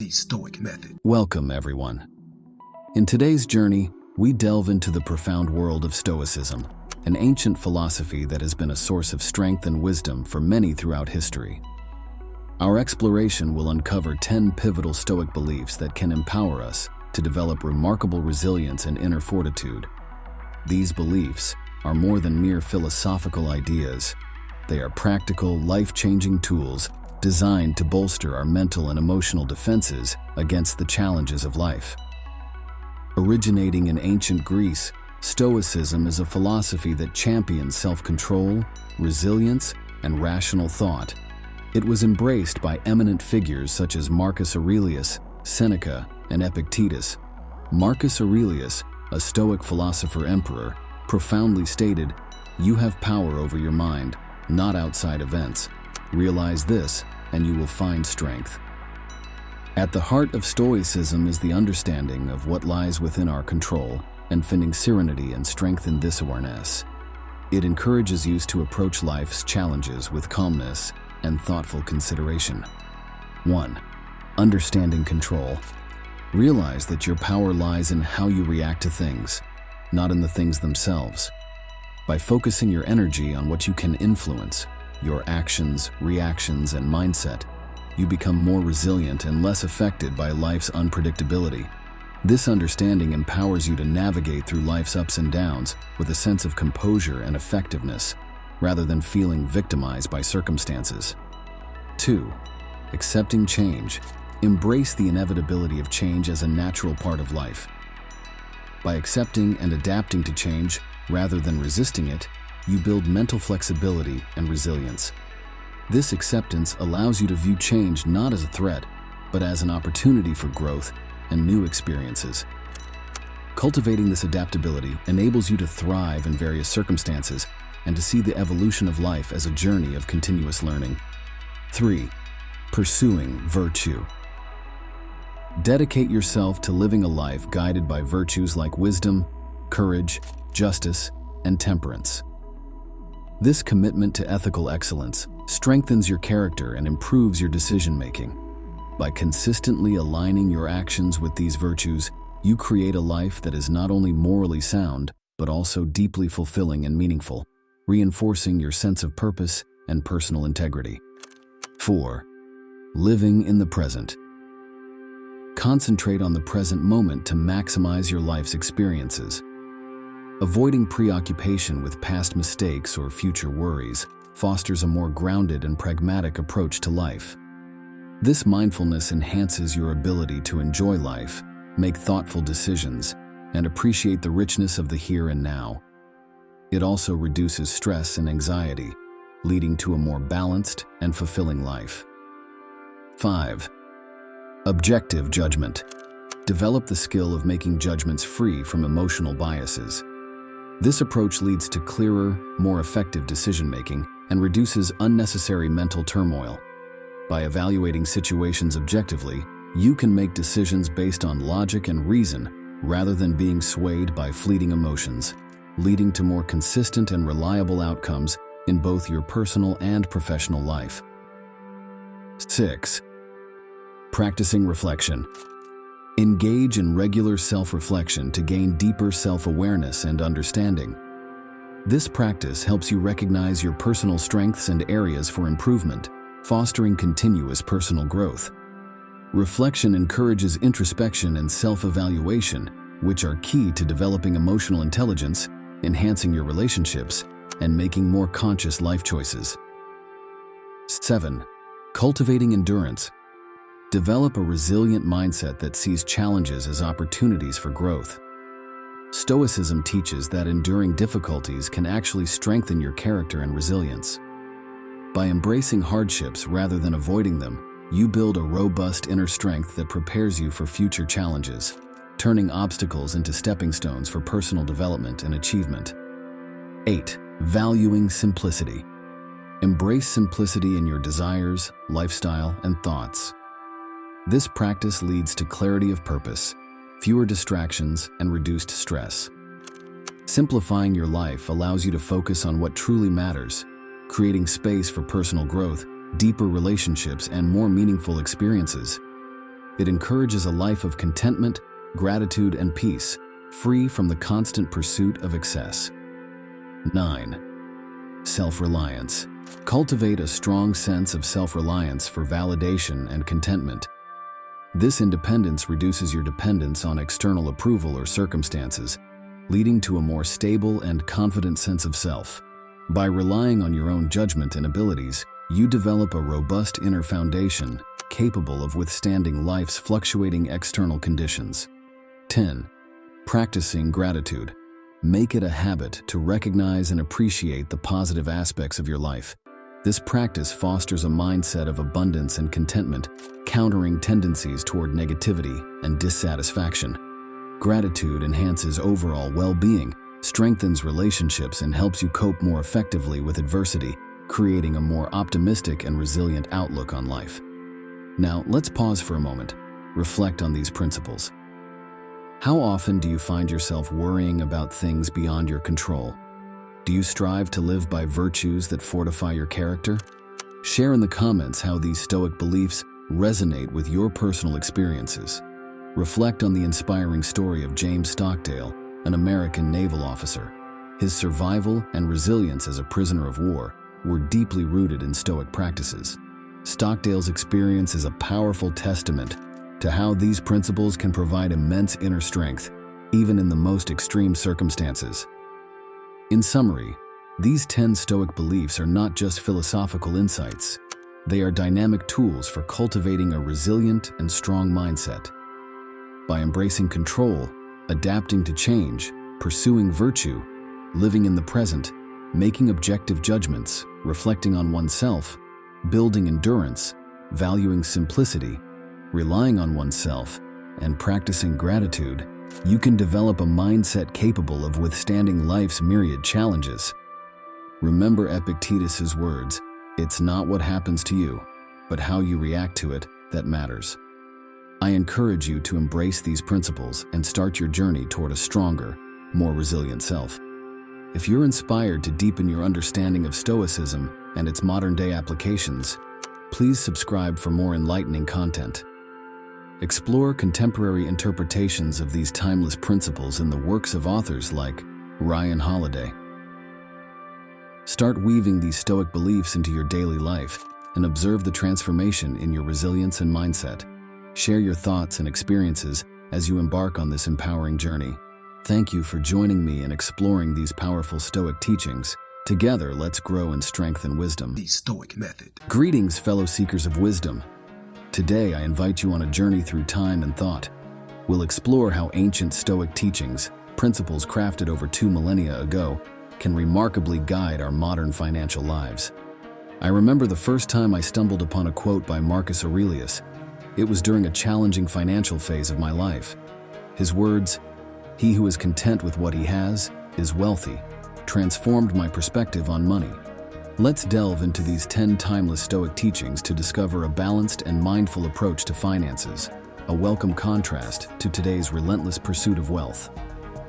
The Stoic method. Welcome, everyone. In today's journey, we delve into the profound world of Stoicism, an ancient philosophy that has been a source of strength and wisdom for many throughout history. Our exploration will uncover 10 pivotal Stoic beliefs that can empower us to develop remarkable resilience and inner fortitude. These beliefs are more than mere philosophical ideas. They are practical, life-changing tools designed to bolster our mental and emotional defenses against the challenges of life. Originating in ancient Greece, Stoicism is a philosophy that champions self-control, resilience, and rational thought. It was embraced by eminent figures such as Marcus Aurelius, Seneca, and Epictetus. Marcus Aurelius, a Stoic philosopher-emperor, profoundly stated, "You have power over your mind, not outside events. Realize this, and you will find strength." At the heart of Stoicism is the understanding of what lies within our control and finding serenity and strength in this awareness. It encourages you to approach life's challenges with calmness and thoughtful consideration. 1. Understanding control. Realize that your power lies in how you react to things, not in the things themselves. By focusing your energy on what you can influence, your actions, reactions, and mindset, you become more resilient and less affected by life's unpredictability. This understanding empowers you to navigate through life's ups and downs with a sense of composure and effectiveness, rather than feeling victimized by circumstances. 2. Accepting change. Embrace the inevitability of change as a natural part of life. By accepting and adapting to change, rather than resisting it, you build mental flexibility and resilience. This acceptance allows you to view change not as a threat, but as an opportunity for growth and new experiences. Cultivating this adaptability enables you to thrive in various circumstances and to see the evolution of life as a journey of continuous learning. 3. Pursuing virtue. Dedicate yourself to living a life guided by virtues like wisdom, courage, justice, and temperance. This commitment to ethical excellence strengthens your character and improves your decision-making. By consistently aligning your actions with these virtues, you create a life that is not only morally sound, but also deeply fulfilling and meaningful, reinforcing your sense of purpose and personal integrity. 4. Living in the present. Concentrate on the present moment to maximize your life's experiences. Avoiding preoccupation with past mistakes or future worries fosters a more grounded and pragmatic approach to life. This mindfulness enhances your ability to enjoy life, make thoughtful decisions, and appreciate the richness of the here and now. It also reduces stress and anxiety, leading to a more balanced and fulfilling life. 5. Objective judgment. Develop the skill of making judgments free from emotional biases. This approach leads to clearer, more effective decision-making and reduces unnecessary mental turmoil. By evaluating situations objectively, you can make decisions based on logic and reason rather than being swayed by fleeting emotions, leading to more consistent and reliable outcomes in both your personal and professional life. 6. Practicing reflection. Engage in regular self-reflection to gain deeper self-awareness and understanding. This practice helps you recognize your personal strengths and areas for improvement, fostering continuous personal growth. Reflection encourages introspection and self-evaluation, which are key to developing emotional intelligence, enhancing your relationships, and making more conscious life choices. 7. Cultivating endurance. Develop a resilient mindset that sees challenges as opportunities for growth. Stoicism teaches that enduring difficulties can actually strengthen your character and resilience. By embracing hardships rather than avoiding them, you build a robust inner strength that prepares you for future challenges, turning obstacles into stepping stones for personal development and achievement. 8. Valuing simplicity. Embrace simplicity in your desires, lifestyle, and thoughts. This practice leads to clarity of purpose, fewer distractions, and reduced stress. Simplifying your life allows you to focus on what truly matters, creating space for personal growth, deeper relationships, and more meaningful experiences. It encourages a life of contentment, gratitude, and peace, free from the constant pursuit of excess. 9. Self-reliance. Cultivate a strong sense of self-reliance for validation and contentment. This independence reduces your dependence on external approval or circumstances, leading to a more stable and confident sense of self. By relying on your own judgment and abilities, you develop a robust inner foundation capable of withstanding life's fluctuating external conditions. 10. Practicing gratitude. Make it a habit to recognize and appreciate the positive aspects of your life. This practice fosters a mindset of abundance and contentment, countering tendencies toward negativity and dissatisfaction. Gratitude enhances overall well-being, strengthens relationships, and helps you cope more effectively with adversity, creating a more optimistic and resilient outlook on life. Now, let's pause for a moment. Reflect on these principles. How often do you find yourself worrying about things beyond your control? Do you strive to live by virtues that fortify your character? Share in the comments how these Stoic beliefs resonate with your personal experiences. Reflect on the inspiring story of James Stockdale, an American naval officer. His survival and resilience as a prisoner of war were deeply rooted in Stoic practices. Stockdale's experience is a powerful testament to how these principles can provide immense inner strength, even in the most extreme circumstances. In summary, these 10 Stoic beliefs are not just philosophical insights. They are dynamic tools for cultivating a resilient and strong mindset. By embracing control, adapting to change, pursuing virtue, living in the present, making objective judgments, reflecting on oneself, building endurance, valuing simplicity, relying on oneself, and practicing gratitude, you can develop a mindset capable of withstanding life's myriad challenges. Remember Epictetus's words, "It's not what happens to you, but how you react to it that matters." I encourage you to embrace these principles and start your journey toward a stronger, more resilient self. If you're inspired to deepen your understanding of Stoicism and its modern-day applications, please subscribe for more enlightening content. Explore contemporary interpretations of these timeless principles in the works of authors like Ryan Holiday. Start weaving these Stoic beliefs into your daily life and observe the transformation in your resilience and mindset. Share your thoughts and experiences as you embark on this empowering journey. Thank you for joining me in exploring these powerful Stoic teachings. Together, let's grow in strength and wisdom. The Stoic method. Greetings, fellow seekers of wisdom. Today, I invite you on a journey through time and thought. We'll explore how ancient Stoic teachings, principles crafted over 2 millennia ago, can remarkably guide our modern financial lives. I remember the first time I stumbled upon a quote by Marcus Aurelius. It was during a challenging financial phase of my life. His words, "He who is content with what he has is wealthy," transformed my perspective on money. Let's delve into these 10 timeless Stoic teachings to discover a balanced and mindful approach to finances, a welcome contrast to today's relentless pursuit of wealth.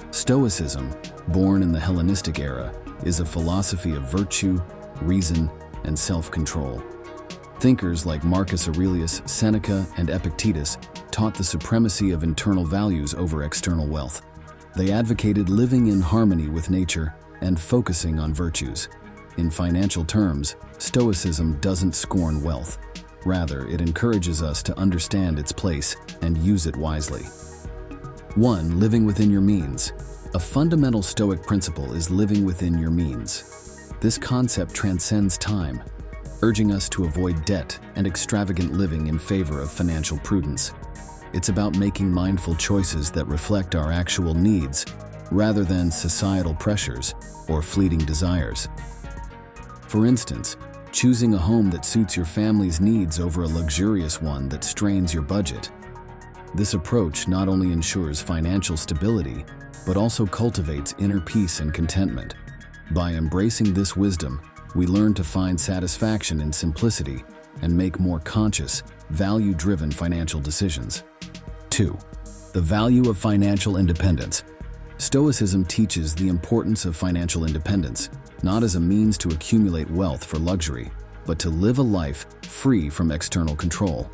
Stoicism, born in the Hellenistic era, is a philosophy of virtue, reason, and self-control. Thinkers like Marcus Aurelius, Seneca, and Epictetus taught the supremacy of internal values over external wealth. They advocated living in harmony with nature and focusing on virtues. In financial terms, Stoicism doesn't scorn wealth. Rather, it encourages us to understand its place and use it wisely. 1. Living within your means. A fundamental Stoic principle is living within your means. This concept transcends time, urging us to avoid debt and extravagant living in favor of financial prudence. It's about making mindful choices that reflect our actual needs, rather than societal pressures or fleeting desires. For instance, choosing a home that suits your family's needs over a luxurious one that strains your budget. This approach not only ensures financial stability, but also cultivates inner peace and contentment. By embracing this wisdom, we learn to find satisfaction in simplicity and make more conscious, value-driven financial decisions. 2. The value of financial independence. Stoicism teaches the importance of financial independence, not as a means to accumulate wealth for luxury, but to live a life free from external control.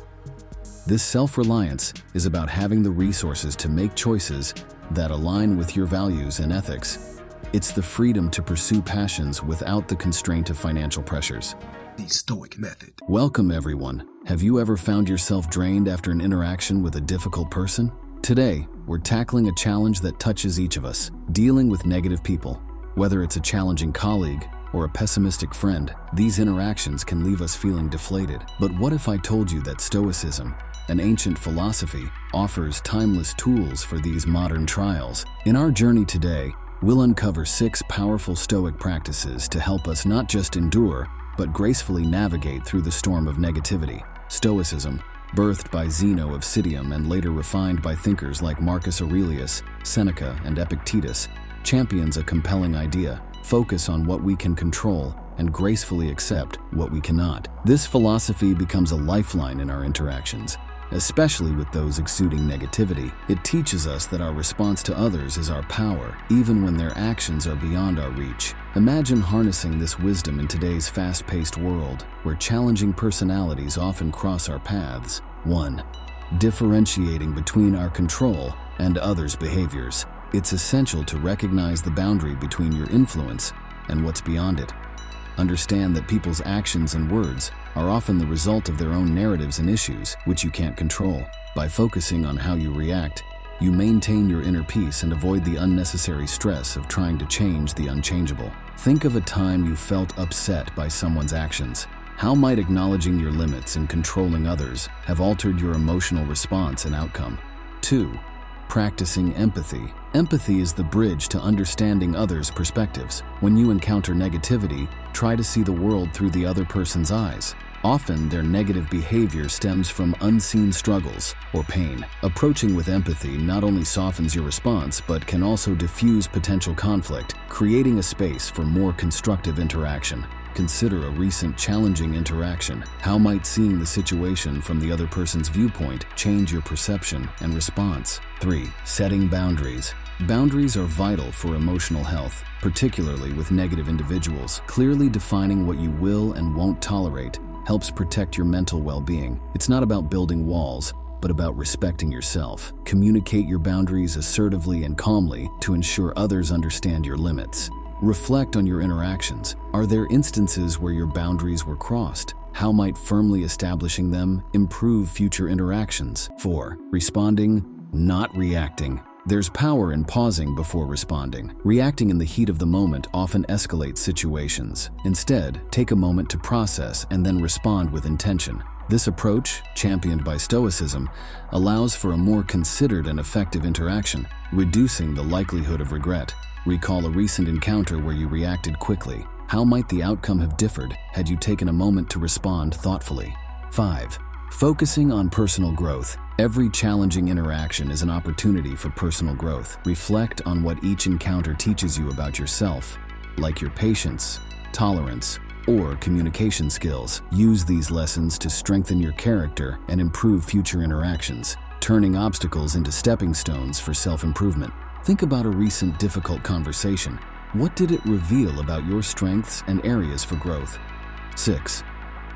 This self-reliance is about having the resources to make choices that align with your values and ethics. It's the freedom to pursue passions without the constraint of financial pressures. The Stoic method. Welcome, everyone. Have you ever found yourself drained after an interaction with a difficult person? Today, we're tackling a challenge that touches each of us, dealing with negative people. Whether it's a challenging colleague or a pessimistic friend, these interactions can leave us feeling deflated. But what if I told you that Stoicism, an ancient philosophy, offers timeless tools for these modern trials? In our journey today, we'll uncover 6 powerful Stoic practices to help us not just endure, but gracefully navigate through the storm of negativity. Stoicism, birthed by Zeno of Citium and later refined by thinkers like Marcus Aurelius, Seneca, and Epictetus, champions a compelling idea: focus on what we can control and gracefully accept what we cannot. This philosophy becomes a lifeline in our interactions, especially with those exuding negativity. It teaches us that our response to others is our power, even when their actions are beyond our reach. Imagine harnessing this wisdom in today's fast-paced world, where challenging personalities often cross our paths. 1. Differentiating between our control and others' behaviors. It's essential to recognize the boundary between your influence and what's beyond it. Understand that people's actions and words are often the result of their own narratives and issues, which you can't control. By focusing on how you react, you maintain your inner peace and avoid the unnecessary stress of trying to change the unchangeable. Think of a time you felt upset by someone's actions. How might acknowledging your limits and controlling others have altered your emotional response and outcome? 2. Practicing empathy. Empathy is the bridge to understanding others' perspectives. When you encounter negativity, try to see the world through the other person's eyes. Often, their negative behavior stems from unseen struggles or pain. Approaching with empathy not only softens your response, but can also diffuse potential conflict, creating a space for more constructive interaction. Consider a recent challenging interaction. How might seeing the situation from the other person's viewpoint change your perception and response? 3. Setting boundaries. Boundaries are vital for emotional health, particularly with negative individuals. Clearly defining what you will and won't tolerate helps protect your mental well-being. It's not about building walls, but about respecting yourself. Communicate your boundaries assertively and calmly to ensure others understand your limits. Reflect on your interactions. Are there instances where your boundaries were crossed? How might firmly establishing them improve future interactions? 4. Responding, not reacting. There's power in pausing before responding. Reacting in the heat of the moment often escalates situations. Instead, take a moment to process and then respond with intention. This approach, championed by Stoicism, allows for a more considered and effective interaction, reducing the likelihood of regret. Recall a recent encounter where you reacted quickly. How might the outcome have differed had you taken a moment to respond thoughtfully? 5. Focusing on personal growth. Every challenging interaction is an opportunity for personal growth. Reflect on what each encounter teaches you about yourself, like your patience, tolerance, or communication skills. Use these lessons to strengthen your character and improve future interactions, turning obstacles into stepping stones for self-improvement. Think about a recent difficult conversation. What did it reveal about your strengths and areas for growth? 6.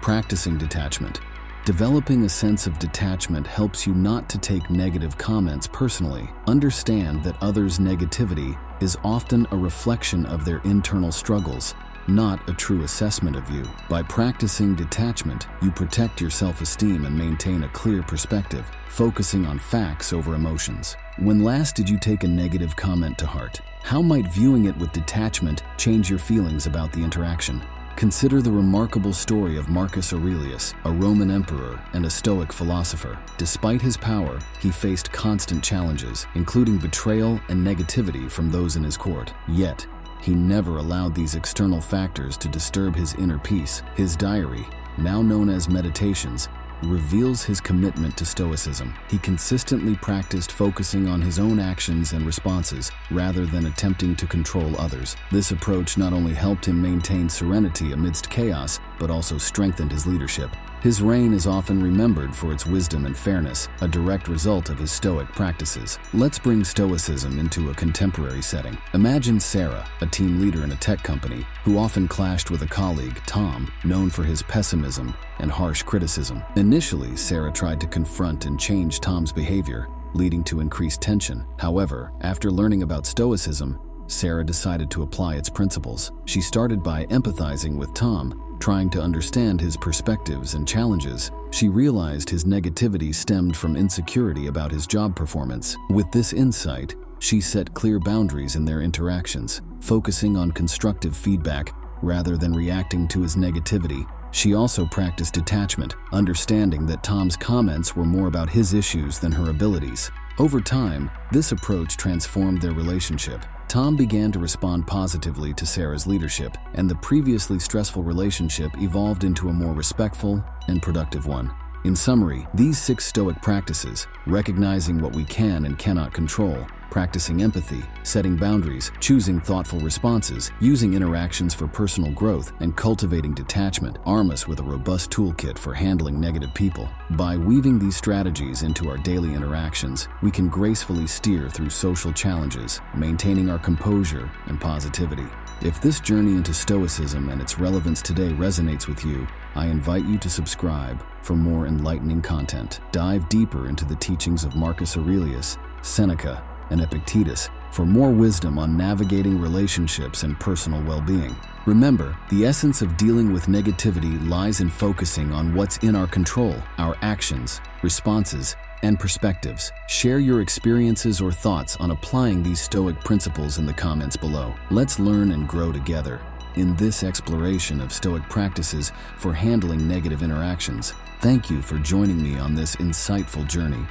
Practicing detachment. Developing a sense of detachment helps you not to take negative comments personally. Understand that others' negativity is often a reflection of their internal struggles, not a true assessment of you. By practicing detachment, you protect your self-esteem and maintain a clear perspective, focusing on facts over emotions. When last did you take a negative comment to heart? How might viewing it with detachment change your feelings about the interaction? Consider the remarkable story of Marcus Aurelius, a Roman emperor and a Stoic philosopher. Despite his power, he faced constant challenges, including betrayal and negativity from those in his court. Yet, he never allowed these external factors to disturb his inner peace. His diary, now known as Meditations, reveals his commitment to Stoicism. He consistently practiced focusing on his own actions and responses rather than attempting to control others. This approach not only helped him maintain serenity amidst chaos, but also strengthened his leadership. His reign is often remembered for its wisdom and fairness, a direct result of his Stoic practices. Let's bring Stoicism into a contemporary setting. Imagine Sarah, a team leader in a tech company, who often clashed with a colleague, Tom, known for his pessimism and harsh criticism. Initially, Sarah tried to confront and change Tom's behavior, leading to increased tension. However, after learning about Stoicism, Sarah decided to apply its principles. She started by empathizing with Tom, trying to understand his perspectives and challenges. She realized his negativity stemmed from insecurity about his job performance. With this insight, she set clear boundaries in their interactions, focusing on constructive feedback rather than reacting to his negativity. She also practiced detachment, understanding that Tom's comments were more about his issues than her abilities. Over time, this approach transformed their relationship. Tom began to respond positively to Sarah's leadership, and the previously stressful relationship evolved into a more respectful and productive one. In summary, these 6 Stoic practices, recognizing what we can and cannot control, practicing empathy, setting boundaries, choosing thoughtful responses, using interactions for personal growth, and cultivating detachment, arm us with a robust toolkit for handling negative people. By weaving these strategies into our daily interactions, we can gracefully steer through social challenges, maintaining our composure and positivity. If this journey into Stoicism and its relevance today resonates with you, I invite you to subscribe for more enlightening content. Dive deeper into the teachings of Marcus Aurelius, Seneca, and Epictetus for more wisdom on navigating relationships and personal well-being. Remember, the essence of dealing with negativity lies in focusing on what's in our control, our actions, responses, and perspectives. Share your experiences or thoughts on applying these Stoic principles in the comments below. Let's learn and grow together in this exploration of Stoic practices for handling negative interactions. Thank you for joining me on this insightful journey.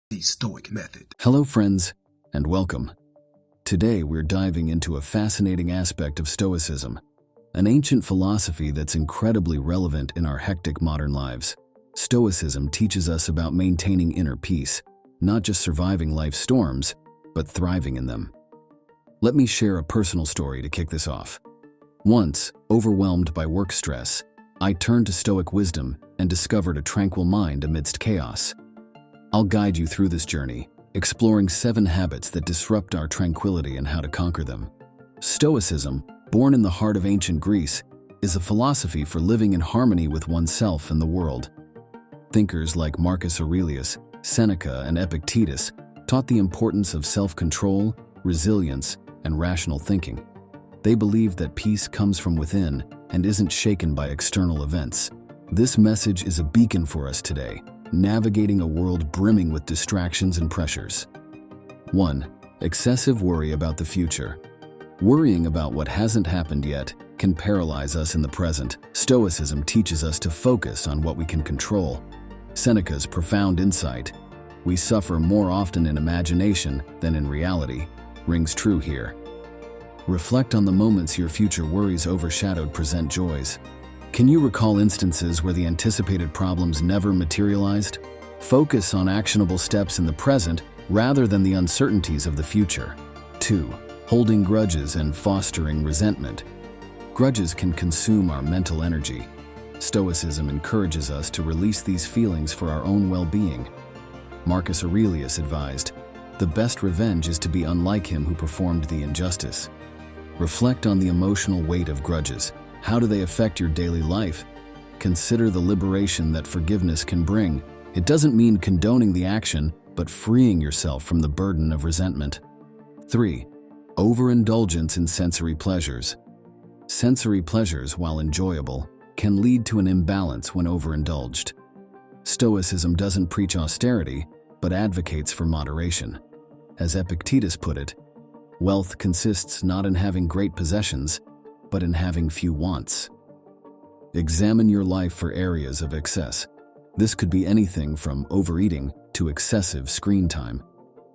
The Stoic Method. Hello friends, and welcome. Today we're diving into a fascinating aspect of Stoicism, an ancient philosophy that's incredibly relevant in our hectic modern lives. Stoicism teaches us about maintaining inner peace, not just surviving life's storms, but thriving in them. Let me share a personal story to kick this off. Once, overwhelmed by work stress, I turned to Stoic wisdom and discovered a tranquil mind amidst chaos. I'll guide you through this journey, exploring 7 habits that disrupt our tranquility and how to conquer them. Stoicism, born in the heart of ancient Greece, is a philosophy for living in harmony with oneself and the world. Thinkers like Marcus Aurelius, Seneca, and Epictetus taught the importance of self-control, resilience, and rational thinking. They believed that peace comes from within and isn't shaken by external events. This message is a beacon for us today, navigating a world brimming with distractions and pressures. 1. Excessive worry about the future. Worrying about what hasn't happened yet can paralyze us in the present. Stoicism teaches us to focus on what we can control. Seneca's profound insight, "We suffer more often in imagination than in reality," rings true here. Reflect on the moments your future worries overshadowed present joys. Can you recall instances where the anticipated problems never materialized? Focus on actionable steps in the present rather than the uncertainties of the future. 2. Holding grudges and fostering resentment. Grudges can consume our mental energy. Stoicism encourages us to release these feelings for our own well-being. Marcus Aurelius advised, "The best revenge is to be unlike him who performed the injustice." Reflect on the emotional weight of grudges. How do they affect your daily life? Consider the liberation that forgiveness can bring. It doesn't mean condoning the action, but freeing yourself from the burden of resentment. 3. Overindulgence in sensory pleasures. Sensory pleasures, while enjoyable, can lead to an imbalance when overindulged. Stoicism doesn't preach austerity, but advocates for moderation. As Epictetus put it, wealth consists not in having great possessions, but in having few wants. Examine your life for areas of excess. This could be anything from overeating to excessive screen time.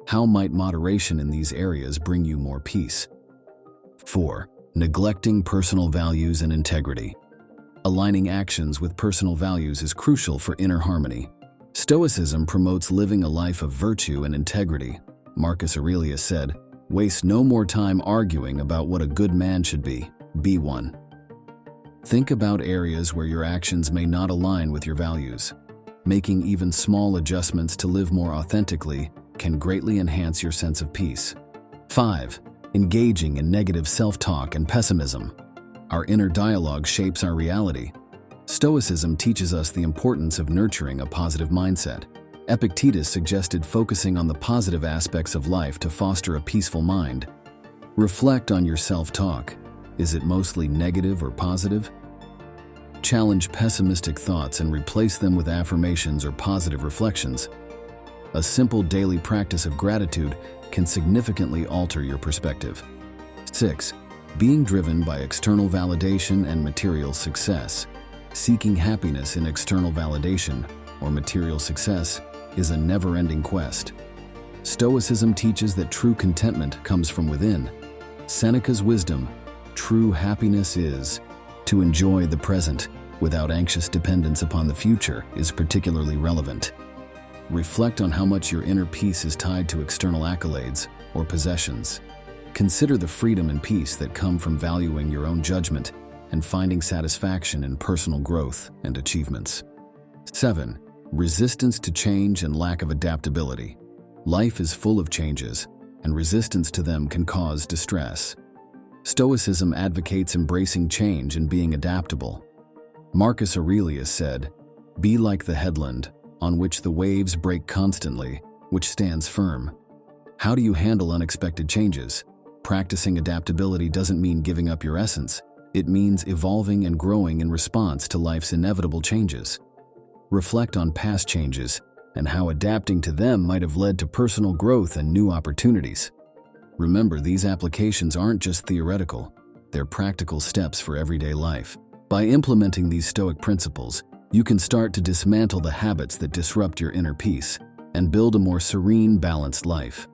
How might moderation in these areas bring you more peace? 4. Neglecting personal values and integrity. Aligning actions with personal values is crucial for inner harmony. Stoicism promotes living a life of virtue and integrity. Marcus Aurelius said, "Waste no more time arguing about what a good man should be. Be one." Think about areas where your actions may not align with your values. Making even small adjustments to live more authentically can greatly enhance your sense of peace. 5. Engaging in negative self-talk and pessimism. Our inner dialogue shapes our reality. Stoicism teaches us the importance of nurturing a positive mindset. Epictetus suggested focusing on the positive aspects of life to foster a peaceful mind. Reflect on your self-talk. Is it mostly negative or positive? Challenge pessimistic thoughts and replace them with affirmations or positive reflections. A simple daily practice of gratitude can significantly alter your perspective. 6. Being driven by external validation and material success. Seeking happiness in external validation or material success is a never-ending quest. Stoicism teaches that true contentment comes from within. Seneca's wisdom, true happiness is, to enjoy the present without anxious dependence upon the future, is particularly relevant. Reflect on how much your inner peace is tied to external accolades or possessions. Consider the freedom and peace that come from valuing your own judgment and finding satisfaction in personal growth and achievements. 7. Resistance to change and lack of adaptability. Life is full of changes, and resistance to them can cause distress. Stoicism advocates embracing change and being adaptable. Marcus Aurelius said, "Be like the headland, on which the waves break constantly, which stands firm." How do you handle unexpected changes? Practicing adaptability doesn't mean giving up your essence. It means evolving and growing in response to life's inevitable changes. Reflect on past changes and how adapting to them might have led to personal growth and new opportunities. Remember, these applications aren't just theoretical, they're practical steps for everyday life. By implementing these Stoic principles, you can start to dismantle the habits that disrupt your inner peace and build a more serene, balanced life.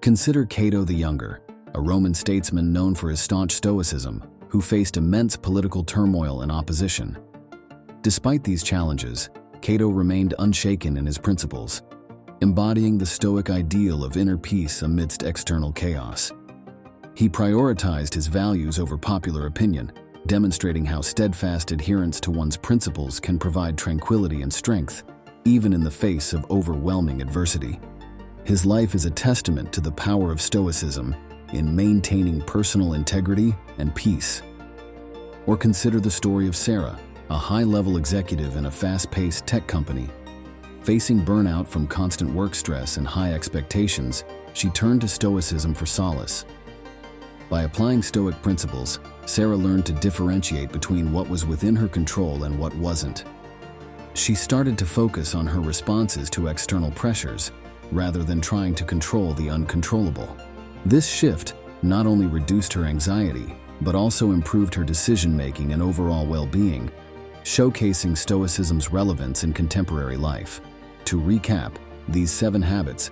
Consider Cato the Younger, a Roman statesman known for his staunch stoicism, who faced immense political turmoil and opposition. Despite these challenges, Cato remained unshaken in his principles, embodying the Stoic ideal of inner peace amidst external chaos. He prioritized his values over popular opinion, demonstrating how steadfast adherence to one's principles can provide tranquility and strength, even in the face of overwhelming adversity. His life is a testament to the power of Stoicism in maintaining personal integrity and peace. Or consider the story of Sarah, a high-level executive in a fast-paced tech company. Facing burnout from constant work stress and high expectations, she turned to Stoicism for solace. By applying Stoic principles, Sarah learned to differentiate between what was within her control and what wasn't. She started to focus on her responses to external pressures, rather than trying to control the uncontrollable. This shift not only reduced her anxiety, but also improved her decision-making and overall well-being, showcasing Stoicism's relevance in contemporary life. To recap, these 7 habits: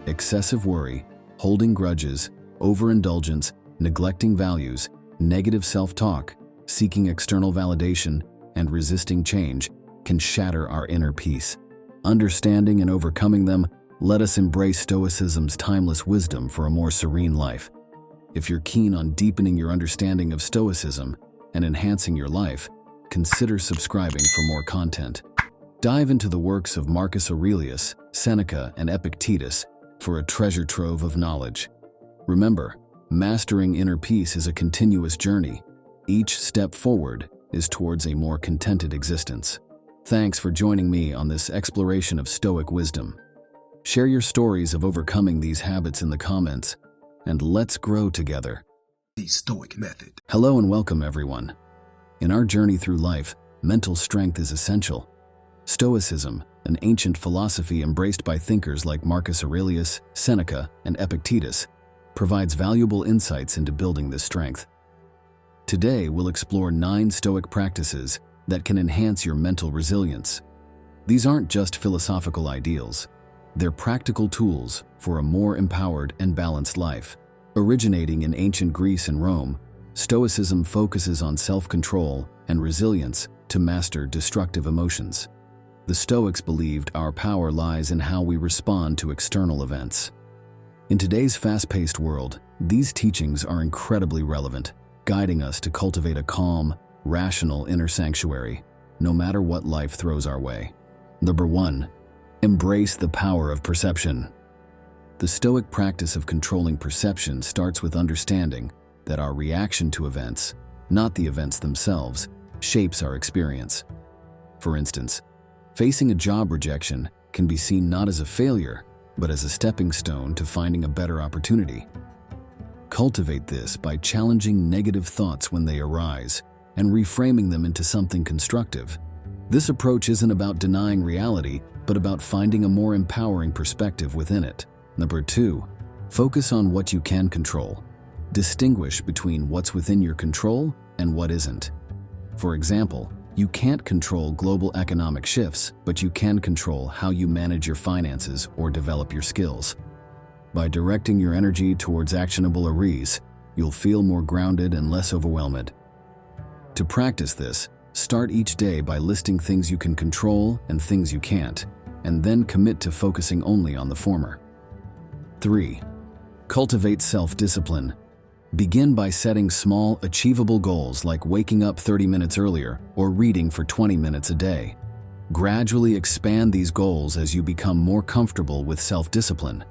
excessive worry, holding grudges, overindulgence, neglecting values, negative self-talk, seeking external validation, and resisting change, can shatter our inner peace. Understanding and overcoming them, let us embrace Stoicism's timeless wisdom for a more serene life. If you're keen on deepening your understanding of Stoicism and enhancing your life, consider subscribing for more content. Dive into the works of Marcus Aurelius, Seneca, and Epictetus for a treasure trove of knowledge. Remember, mastering inner peace is a continuous journey. Each step forward is towards a more contented existence. Thanks for joining me on this exploration of Stoic wisdom. Share your stories of overcoming these habits in the comments, and let's grow together. The Stoic Method. Hello and welcome, everyone. In our journey through life, mental strength is essential. Stoicism, an ancient philosophy embraced by thinkers like Marcus Aurelius, Seneca, and Epictetus, provides valuable insights into building this strength. Today, we'll explore 9 Stoic practices that can enhance your mental resilience. These aren't just philosophical ideals. They're practical tools for a more empowered and balanced life. Originating in ancient Greece and Rome, Stoicism focuses on self-control and resilience to master destructive emotions. The Stoics believed our power lies in how we respond to external events. In today's fast-paced world, these teachings are incredibly relevant, guiding us to cultivate a calm, rational inner sanctuary, no matter what life throws our way. Number 1. Embrace the power of perception. The Stoic practice of controlling perception starts with understanding that our reaction to events, not the events themselves, shapes our experience. For instance, facing a job rejection can be seen not as a failure, but as a stepping stone to finding a better opportunity. Cultivate this by challenging negative thoughts when they arise and reframing them into something constructive. This approach isn't about denying reality, but about finding a more empowering perspective within it. Number 2, focus on what you can control. Distinguish between what's within your control and what isn't. For example, you can't control global economic shifts, but you can control how you manage your finances or develop your skills. By directing your energy towards actionable areas, you'll feel more grounded and less overwhelmed. To practice this, start each day by listing things you can control and things you can't, and then commit to focusing only on the former. 3. Cultivate self-discipline. Begin by setting small, achievable goals like waking up 30 minutes earlier or reading for 20 minutes a day. Gradually expand these goals as you become more comfortable with self-discipline.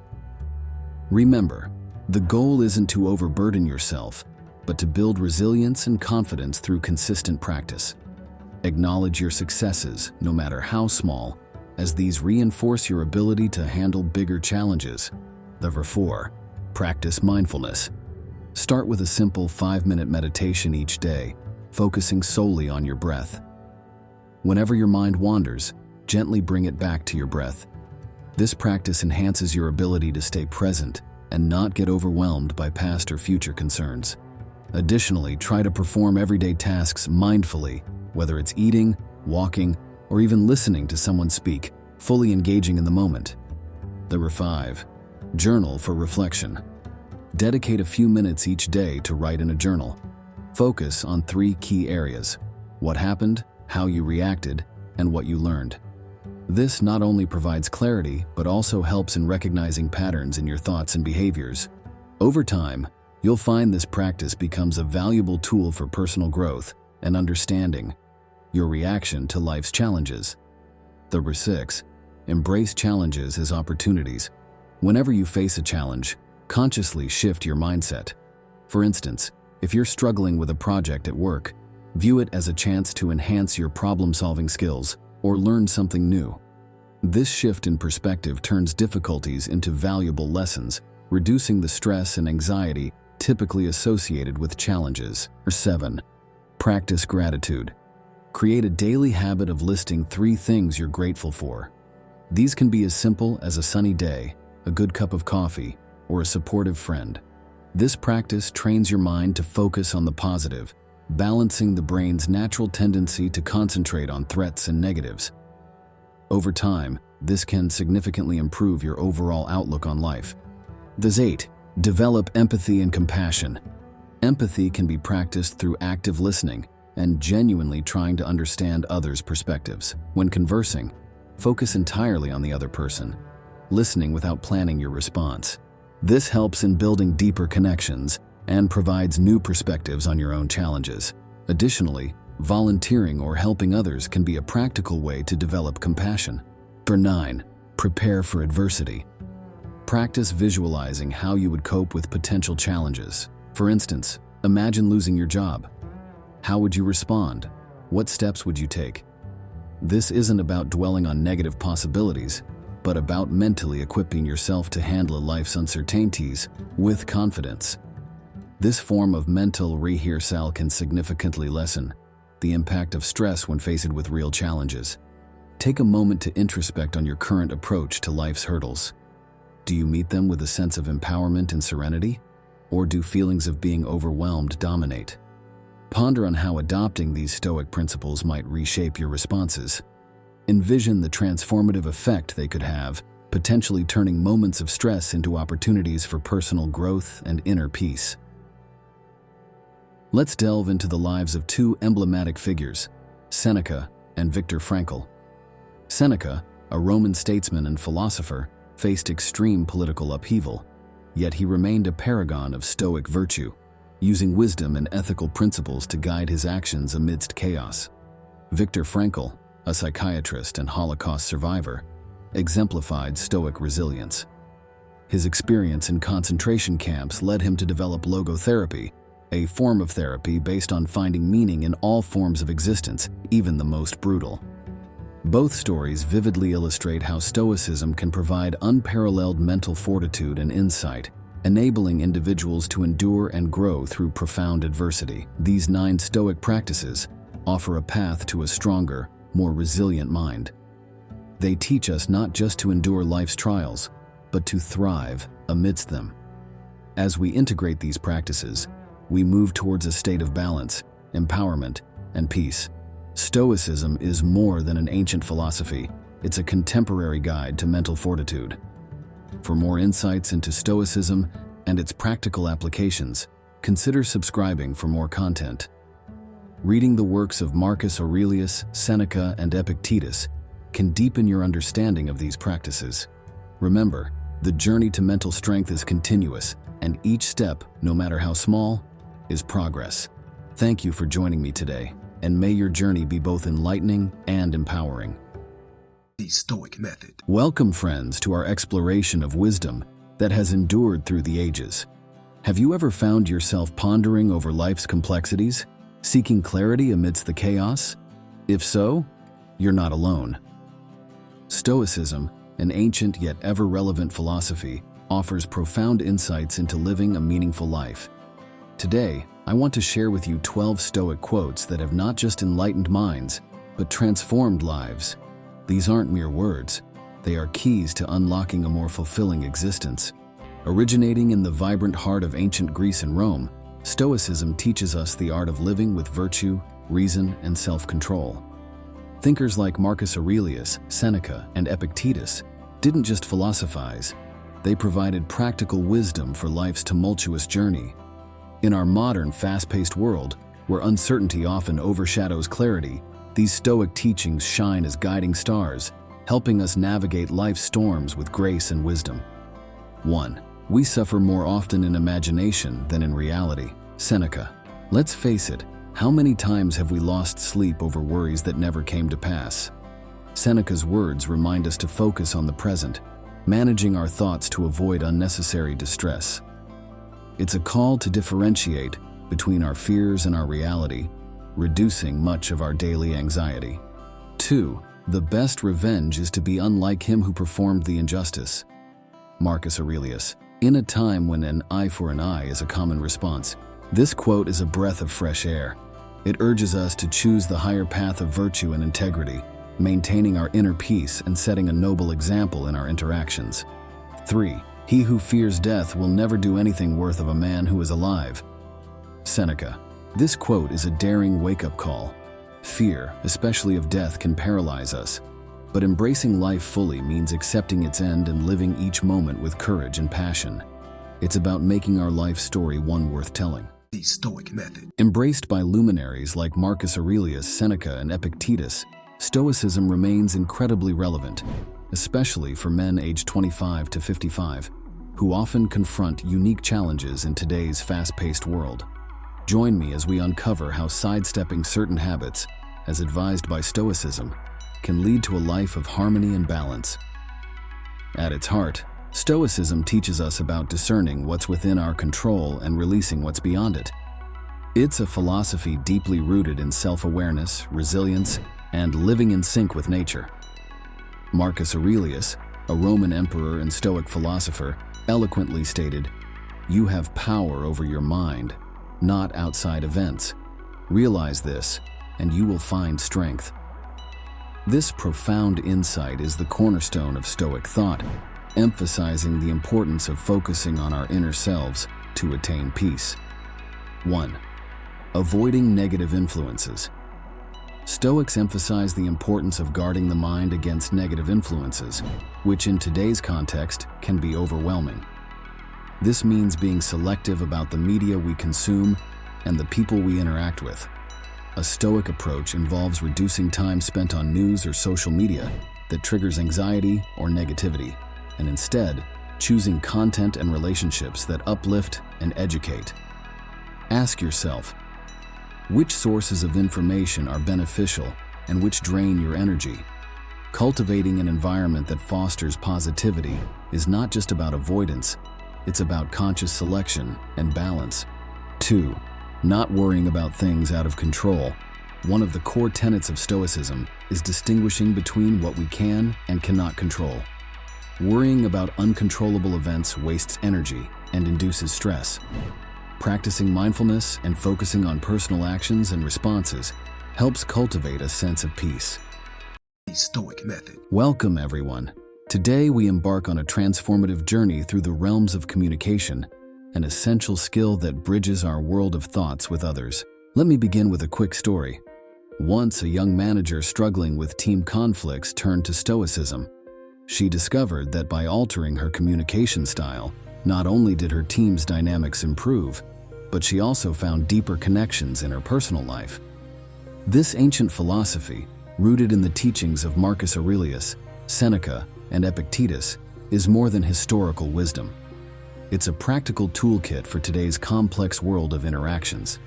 Remember, the goal isn't to overburden yourself, but to build resilience and confidence through consistent practice. Acknowledge your successes, no matter how small, as these reinforce your ability to handle bigger challenges. Number 4, practice mindfulness. Start with a simple 5-minute meditation each day, focusing solely on your breath. Whenever your mind wanders, gently bring it back to your breath. This practice enhances your ability to stay present and not get overwhelmed by past or future concerns. Additionally, try to perform everyday tasks mindfully, whether it's eating, walking, or even listening to someone speak, fully engaging in the moment. Number 5, journal for reflection. Dedicate a few minutes each day to write in a journal. Focus on 3 key areas: what happened, how you reacted, and what you learned. This not only provides clarity, but also helps in recognizing patterns in your thoughts and behaviors. Over time, you'll find this practice becomes a valuable tool for personal growth and understanding your reaction to life's challenges. Number 6, embrace challenges as opportunities. Whenever you face a challenge, consciously shift your mindset. For instance, if you're struggling with a project at work, view it as a chance to enhance your problem-solving skills or learn something new. This shift in perspective turns difficulties into valuable lessons, reducing the stress and anxiety typically associated with challenges. Or 7, practice gratitude. Create a daily habit of listing 3 things you're grateful for. These can be as simple as a sunny day, a good cup of coffee, or a supportive friend. This practice trains your mind to focus on the positive, balancing the brain's natural tendency to concentrate on threats and negatives. Over time, this can significantly improve your overall outlook on life. Number 8, develop empathy and compassion. Empathy can be practiced through active listening and genuinely trying to understand others' perspectives. When conversing, focus entirely on the other person, listening without planning your response. This helps in building deeper connections and provides new perspectives on your own challenges. Additionally, volunteering or helping others can be a practical way to develop compassion. Number 9, prepare for adversity. Practice visualizing how you would cope with potential challenges. For instance, imagine losing your job. How would you respond? What steps would you take? This isn't about dwelling on negative possibilities, but about mentally equipping yourself to handle life's uncertainties with confidence. This form of mental rehearsal can significantly lessen the impact of stress when faced with real challenges. Take a moment to introspect on your current approach to life's hurdles. Do you meet them with a sense of empowerment and serenity? Or do feelings of being overwhelmed dominate? Ponder on how adopting these Stoic principles might reshape your responses. Envision the transformative effect they could have, potentially turning moments of stress into opportunities for personal growth and inner peace. Let's delve into the lives of 2 emblematic figures, Seneca and Viktor Frankl. Seneca, a Roman statesman and philosopher, faced extreme political upheaval, yet he remained a paragon of Stoic virtue. using wisdom and ethical principles to guide his actions amidst chaos. Viktor Frankl, a psychiatrist and Holocaust survivor, exemplified Stoic resilience. His experience in concentration camps led him to develop logotherapy, a form of therapy based on finding meaning in all forms of existence, even the most brutal. Both stories vividly illustrate how Stoicism can provide unparalleled mental fortitude and insight, enabling individuals to endure and grow through profound adversity. These 9 Stoic practices offer a path to a stronger, more resilient mind. They teach us not just to endure life's trials, but to thrive amidst them. As we integrate these practices, we move towards a state of balance, empowerment, and peace. Stoicism is more than an ancient philosophy. It's a contemporary guide to mental fortitude. For more insights into Stoicism and its practical applications, consider subscribing for more content. Reading the works of Marcus Aurelius, Seneca, and Epictetus can deepen your understanding of these practices. Remember, the journey to mental strength is continuous, and each step, no matter how small, is progress. Thank you for joining me today, and may your journey be both enlightening and empowering. The Stoic Method. Welcome, friends, to our exploration of wisdom that has endured through the ages. Have you ever found yourself pondering over life's complexities, seeking clarity amidst the chaos? If so, you're not alone. Stoicism, an ancient yet ever-relevant philosophy, offers profound insights into living a meaningful life. Today, I want to share with you 12 Stoic quotes that have not just enlightened minds, but transformed lives. These aren't mere words. They are keys to unlocking a more fulfilling existence. Originating in the vibrant heart of ancient Greece and Rome, Stoicism teaches us the art of living with virtue, reason, and self-control. Thinkers like Marcus Aurelius, Seneca, and Epictetus didn't just philosophize. They provided practical wisdom for life's tumultuous journey. In our modern, fast-paced world, where uncertainty often overshadows clarity, these Stoic teachings shine as guiding stars, helping us navigate life's storms with grace and wisdom. 1. We suffer more often in imagination than in reality. Seneca. Let's face it, how many times have we lost sleep over worries that never came to pass? Seneca's words remind us to focus on the present, managing our thoughts to avoid unnecessary distress. It's a call to differentiate between our fears and our reality, reducing much of our daily anxiety. 2. The best revenge is to be unlike him who performed the injustice. Marcus Aurelius. In a time when an eye for an eye is a common response, this quote is a breath of fresh air. It urges us to choose the higher path of virtue and integrity, maintaining our inner peace and setting a noble example in our interactions. 3. He who fears death will never do anything worth of a man who is alive. Seneca. This quote is a daring wake-up call. Fear, especially of death, can paralyze us, but embracing life fully means accepting its end and living each moment with courage and passion. It's about making our life story one worth telling. The Stoic Method. Embraced by luminaries like Marcus Aurelius, Seneca, and Epictetus, Stoicism remains incredibly relevant, especially for men aged 25 to 55, who often confront unique challenges in today's fast-paced world. Join me as we uncover how sidestepping certain habits, as advised by Stoicism, can lead to a life of harmony and balance. At its heart, Stoicism teaches us about discerning what's within our control and releasing what's beyond it. It's a philosophy deeply rooted in self-awareness, resilience, and living in sync with nature. Marcus Aurelius, a Roman emperor and Stoic philosopher, eloquently stated, "You have power over your mind, not outside events. Realize this, and you will find strength." This profound insight is the cornerstone of Stoic thought, emphasizing the importance of focusing on our inner selves to attain peace. 1. Avoiding negative influences. Stoics emphasize the importance of guarding the mind against negative influences, which in today's context can be overwhelming. This means being selective about the media we consume and the people we interact with. A Stoic approach involves reducing time spent on news or social media that triggers anxiety or negativity, and instead choosing content and relationships that uplift and educate. Ask yourself, which sources of information are beneficial and which drain your energy? Cultivating an environment that fosters positivity is not just about avoidance, it's about conscious selection and balance. 2. Not worrying about things out of control. One of the core tenets of Stoicism is distinguishing between what we can and cannot control. Worrying about uncontrollable events wastes energy and induces stress. Practicing mindfulness and focusing on personal actions and responses helps cultivate a sense of peace. The Stoic method. Welcome, everyone. Today we embark on a transformative journey through the realms of communication, an essential skill that bridges our world of thoughts with others. Let me begin with a quick story. Once, a young manager struggling with team conflicts turned to Stoicism. She discovered that by altering her communication style, not only did her team's dynamics improve, but she also found deeper connections in her personal life. This ancient philosophy, rooted in the teachings of Marcus Aurelius, Seneca, and Epictetus, is more than historical wisdom. It's a practical toolkit for today's complex world of interactions.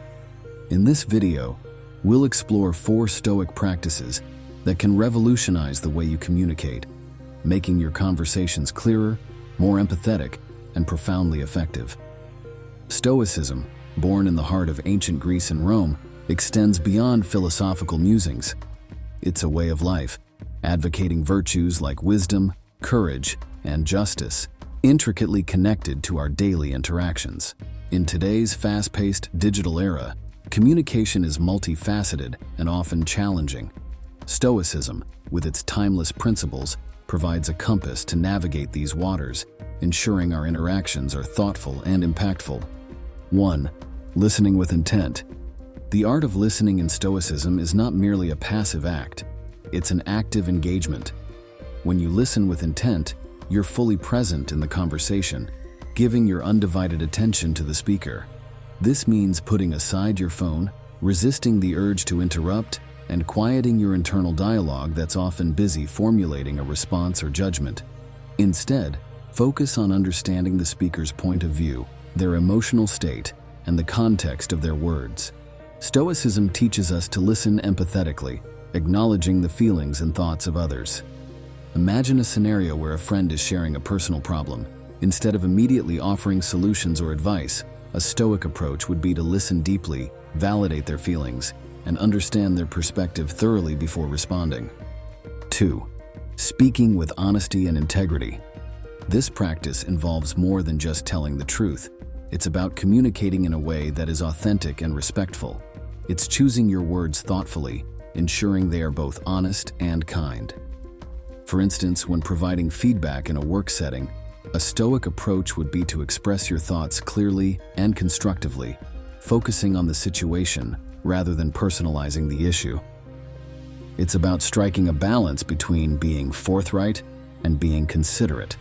In this video, we'll explore 4 Stoic practices that can revolutionize the way you communicate, making your conversations clearer, more empathetic, and profoundly effective. Stoicism, born in the heart of ancient Greece and Rome, extends beyond philosophical musings. It's a way of life, advocating virtues like wisdom, courage, and justice, intricately connected to our daily interactions. In today's fast-paced digital era, communication is multifaceted and often challenging. Stoicism, with its timeless principles, provides a compass to navigate these waters, ensuring our interactions are thoughtful and impactful. 1. Listening with intent. The art of listening in Stoicism is not merely a passive act, it's an active engagement. When you listen with intent, you're fully present in the conversation, giving your undivided attention to the speaker. This means putting aside your phone, resisting the urge to interrupt, and quieting your internal dialogue that's often busy formulating a response or judgment. Instead, focus on understanding the speaker's point of view, their emotional state, and the context of their words. Stoicism teaches us to listen empathetically, acknowledging the feelings and thoughts of others. Imagine a scenario where a friend is sharing a personal problem. Instead of immediately offering solutions or advice, a Stoic approach would be to listen deeply, validate their feelings, and understand their perspective thoroughly before responding. 2. Speaking with honesty and integrity. This practice involves more than just telling the truth. It's about communicating in a way that is authentic and respectful. It's choosing your words thoughtfully, ensuring they are both honest and kind. For instance, when providing feedback in a work setting, a Stoic approach would be to express your thoughts clearly and constructively, focusing on the situation rather than personalizing the issue. It's about striking a balance between being forthright and being considerate.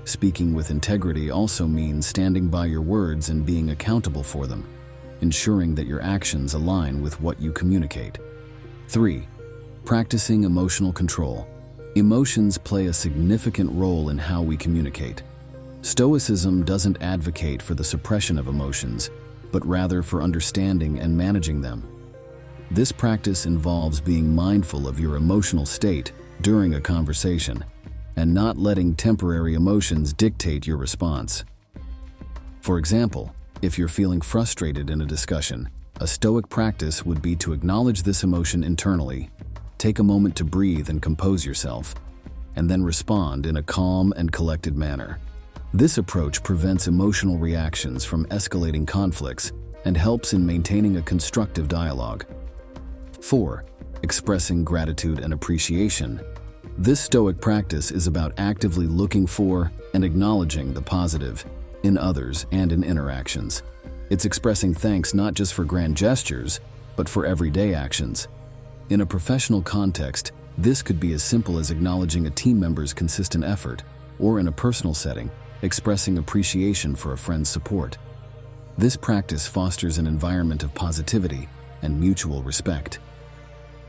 Speaking with integrity also means standing by your words and being accountable for them, ensuring that your actions align with what you communicate. 3. Practicing emotional control. Emotions play a significant role in how we communicate. Stoicism doesn't advocate for the suppression of emotions, but rather for understanding and managing them. This practice involves being mindful of your emotional state during a conversation and not letting temporary emotions dictate your response. For example, if you're feeling frustrated in a discussion, a Stoic practice would be to acknowledge this emotion internally, take a moment to breathe and compose yourself, and then respond in a calm and collected manner. This approach prevents emotional reactions from escalating conflicts and helps in maintaining a constructive dialogue. 4. Expressing gratitude and appreciation. This Stoic practice is about actively looking for and acknowledging the positive in others and in interactions. It's expressing thanks not just for grand gestures, but for everyday actions. In a professional context, this could be as simple as acknowledging a team member's consistent effort, or in a personal setting, expressing appreciation for a friend's support. This practice fosters an environment of positivity and mutual respect.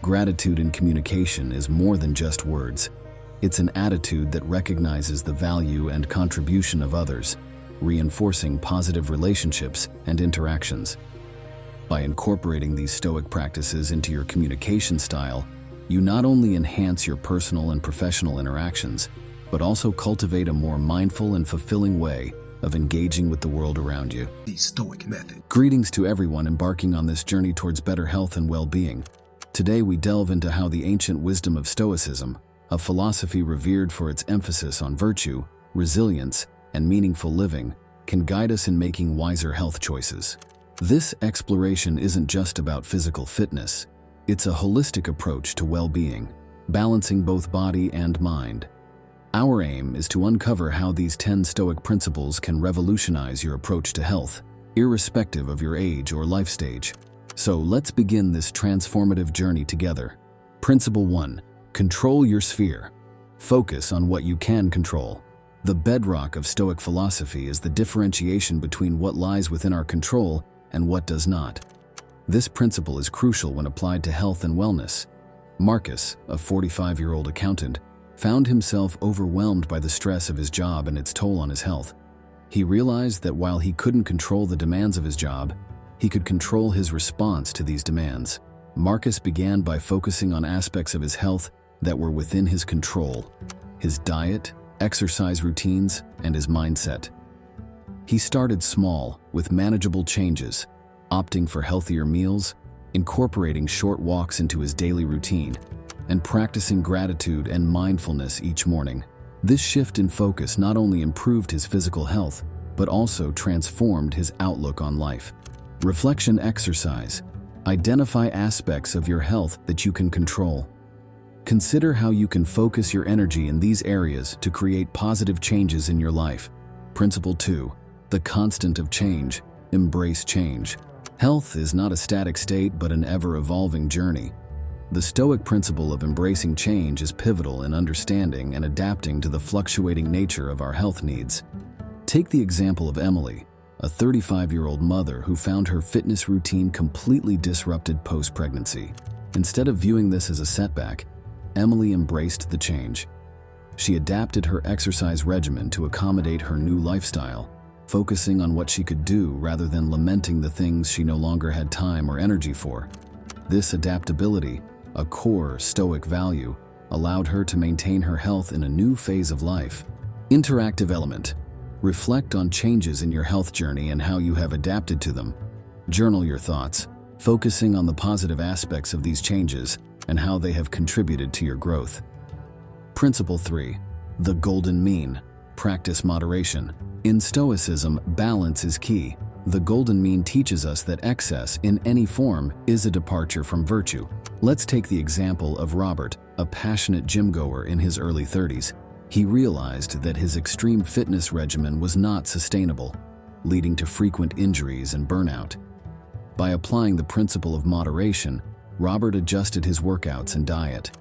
Gratitude in communication is more than just words. It's an attitude that recognizes the value and contribution of others, reinforcing positive relationships and interactions. By incorporating these Stoic practices into your communication style, you not only enhance your personal and professional interactions, but also cultivate a more mindful and fulfilling way of engaging with the world around you. The Stoic method. Greetings to everyone embarking on this journey towards better health and well-being. Today we delve into how the ancient wisdom of Stoicism, a philosophy revered for its emphasis on virtue, resilience, and meaningful living, can guide us in making wiser health choices. This exploration isn't just about physical fitness. It's a holistic approach to well-being, balancing both body and mind. Our aim is to uncover how these 10 Stoic principles can revolutionize your approach to health, irrespective of your age or life stage. So let's begin this transformative journey together. Principle 1. Control your sphere. Focus on what you can control. The bedrock of Stoic philosophy is the differentiation between what lies within our control and what does not. This principle is crucial when applied to health and wellness. Marcus, a 45-year-old accountant, found himself overwhelmed by the stress of his job and its toll on his health. He realized that while he couldn't control the demands of his job, he could control his response to these demands. Marcus began by focusing on aspects of his health that were within his control: his diet, exercise routines, and his mindset. He started small, with manageable changes, opting for healthier meals, incorporating short walks into his daily routine, and practicing gratitude and mindfulness each morning. This shift in focus not only improved his physical health, but also transformed his outlook on life. Reflection exercise. Identify aspects of your health that you can control. Consider how you can focus your energy in these areas to create positive changes in your life. Principle 2. The constant of change. Embrace change. Health is not a static state but an ever-evolving journey. The Stoic principle of embracing change is pivotal in understanding and adapting to the fluctuating nature of our health needs. Take the example of Emily, a 35-year-old mother who found her fitness routine completely disrupted post-pregnancy. Instead of viewing this as a setback, Emily embraced the change. She adapted her exercise regimen to accommodate her new lifestyle, focusing on what she could do rather than lamenting the things she no longer had time or energy for. This adaptability, a core Stoic value, allowed her to maintain her health in a new phase of life. Interactive element. Reflect on changes in your health journey and how you have adapted to them. Journal your thoughts, focusing on the positive aspects of these changes and how they have contributed to your growth. Principle 3. The golden mean. Practice moderation. In Stoicism, balance is key. The golden mean teaches us that excess, in any form, is a departure from virtue. Let's take the example of Robert, a passionate gym-goer in his early 30s. He realized that his extreme fitness regimen was not sustainable, leading to frequent injuries and burnout. By applying the principle of moderation, Robert adjusted his workouts and diet.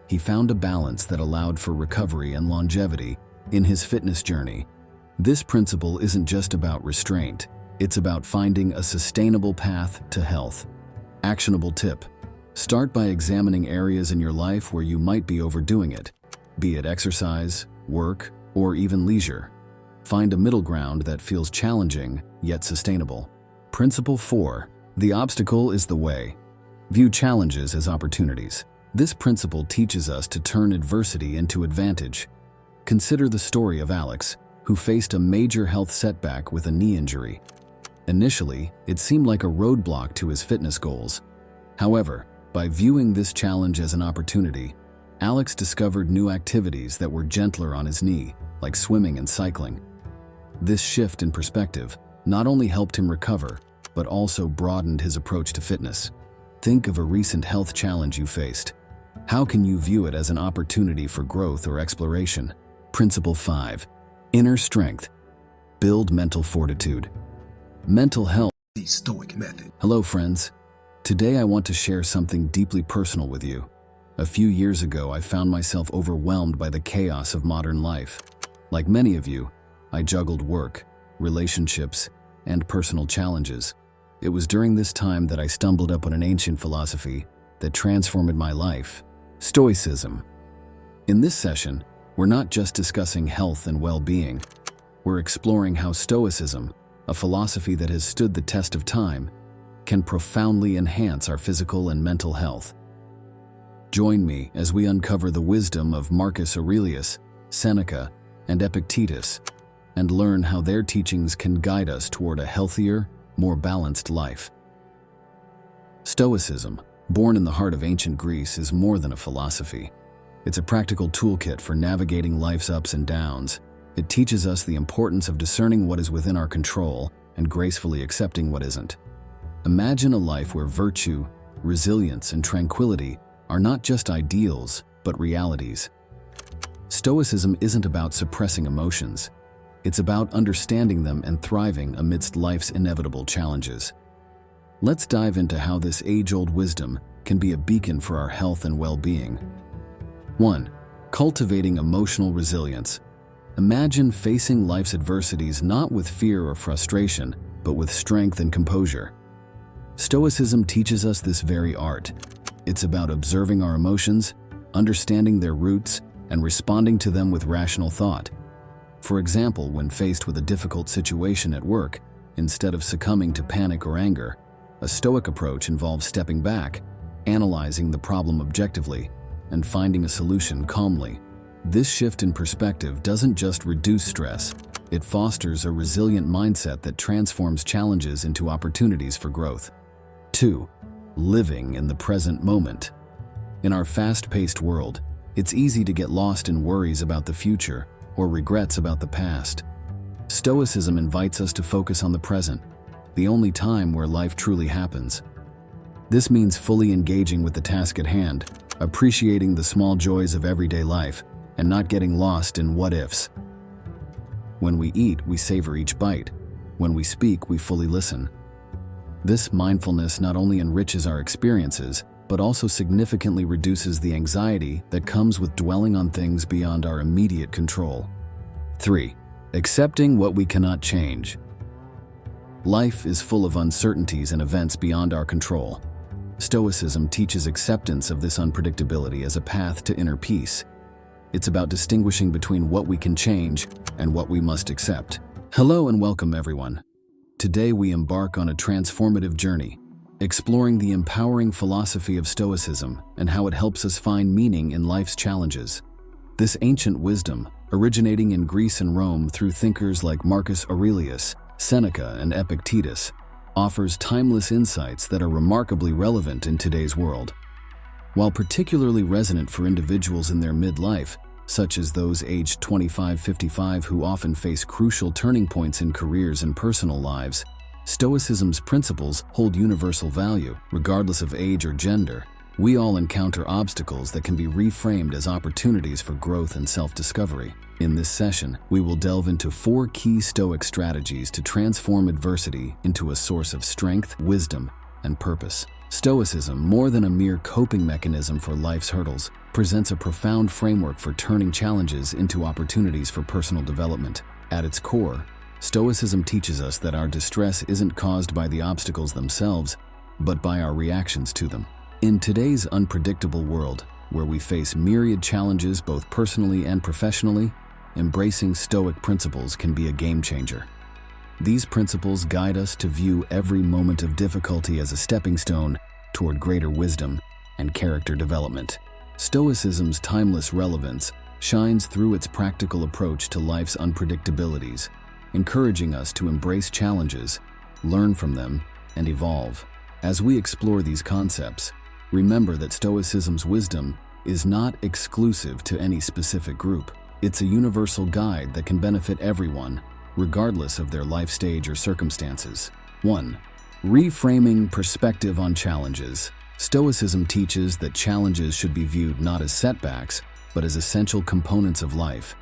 He found a balance that allowed for recovery and longevity in his fitness journey. This principle isn't just about restraint. It's about finding a sustainable path to health. Actionable tip. Start by examining areas in your life where you might be overdoing it, be it exercise, work, or even leisure. Find a middle ground that feels challenging yet sustainable. Principle 4. The obstacle is the way. View challenges as opportunities. This principle teaches us to turn adversity into advantage. Consider the story of Alex, who faced a major health setback with a knee injury. Initially, it seemed like a roadblock to his fitness goals. However, by viewing this challenge as an opportunity, Alex discovered new activities that were gentler on his knee, like swimming and cycling. This shift in perspective not only helped him recover, but also broadened his approach to fitness. Think of a recent health challenge you faced. How can you view it as an opportunity for growth or exploration? Principle 5. Inner strength. Build mental fortitude. Mental health. The Stoic method. Hello, friends. Today I want to share something deeply personal with you. A few years ago, I found myself overwhelmed by the chaos of modern life. Like many of you, I juggled work, relationships, and personal challenges. It was during this time that I stumbled upon an ancient philosophy that transformed my life: Stoicism. In this session, we're not just discussing health and well-being. we're exploring how Stoicism, a philosophy that has stood the test of time, can profoundly enhance our physical and mental health. Join me as we uncover the wisdom of Marcus Aurelius, Seneca, and Epictetus, and learn how their teachings can guide us toward a healthier, more balanced life. Stoicism, born in the heart of ancient Greece, is more than a philosophy. It's a practical toolkit for navigating life's ups and downs. It teaches us the importance of discerning what is within our control and gracefully accepting what isn't. Imagine a life where virtue, resilience, and tranquility are not just ideals, but realities. Stoicism isn't about suppressing emotions. It's about understanding them and thriving amidst life's inevitable challenges. Let's dive into how this age-old wisdom can be a beacon for our health and well-being. 1. Cultivating emotional resilience. Imagine facing life's adversities not with fear or frustration, but with strength and composure. Stoicism teaches us this very art. It's about observing our emotions, understanding their roots, and responding to them with rational thought. For example, when faced with a difficult situation at work, instead of succumbing to panic or anger, a Stoic approach involves stepping back, analyzing the problem objectively, and finding a solution calmly. This shift in perspective doesn't just reduce stress, it fosters a resilient mindset that transforms challenges into opportunities for growth. 2. Living in the present moment. In our fast-paced world, it's easy to get lost in worries about the future or regrets about the past. Stoicism invites us to focus on the present, the only time where life truly happens. This means fully engaging with the task at hand, appreciating the small joys of everyday life, and not getting lost in what-ifs. When we eat, we savor each bite. When we speak, we fully listen. This mindfulness not only enriches our experiences, but also significantly reduces the anxiety that comes with dwelling on things beyond our immediate control. 3. Accepting what we cannot change. Life is full of uncertainties and events beyond our control. Stoicism teaches acceptance of this unpredictability as a path to inner peace. It's about distinguishing between what we can change and what we must accept. Hello and welcome, everyone. Today we embark on a transformative journey, exploring the empowering philosophy of Stoicism and how it helps us find meaning in life's challenges. This ancient wisdom, originating in Greece and Rome through thinkers like Marcus Aurelius, Seneca, and Epictetus, offers timeless insights that are remarkably relevant in today's world. While particularly resonant for individuals in their midlife, such as those aged 25-55 who often face crucial turning points in careers and personal lives, Stoicism's principles hold universal value, regardless of age or gender. We all encounter obstacles that can be reframed as opportunities for growth and self-discovery. In this session, we will delve into 4 key Stoic strategies to transform adversity into a source of strength, wisdom, and purpose. Stoicism, more than a mere coping mechanism for life's hurdles, presents a profound framework for turning challenges into opportunities for personal development. At its core, Stoicism teaches us that our distress isn't caused by the obstacles themselves, but by our reactions to them. In today's unpredictable world, where we face myriad challenges both personally and professionally, embracing Stoic principles can be a game changer. These principles guide us to view every moment of difficulty as a stepping stone toward greater wisdom and character development. Stoicism's timeless relevance shines through its practical approach to life's unpredictabilities, encouraging us to embrace challenges, learn from them, and evolve. As we explore these concepts, remember that Stoicism's wisdom is not exclusive to any specific group. It's a universal guide that can benefit everyone, regardless of their life stage or circumstances. 1. Reframing perspective on challenges. Stoicism teaches that challenges should be viewed not as setbacks, but as essential components of life.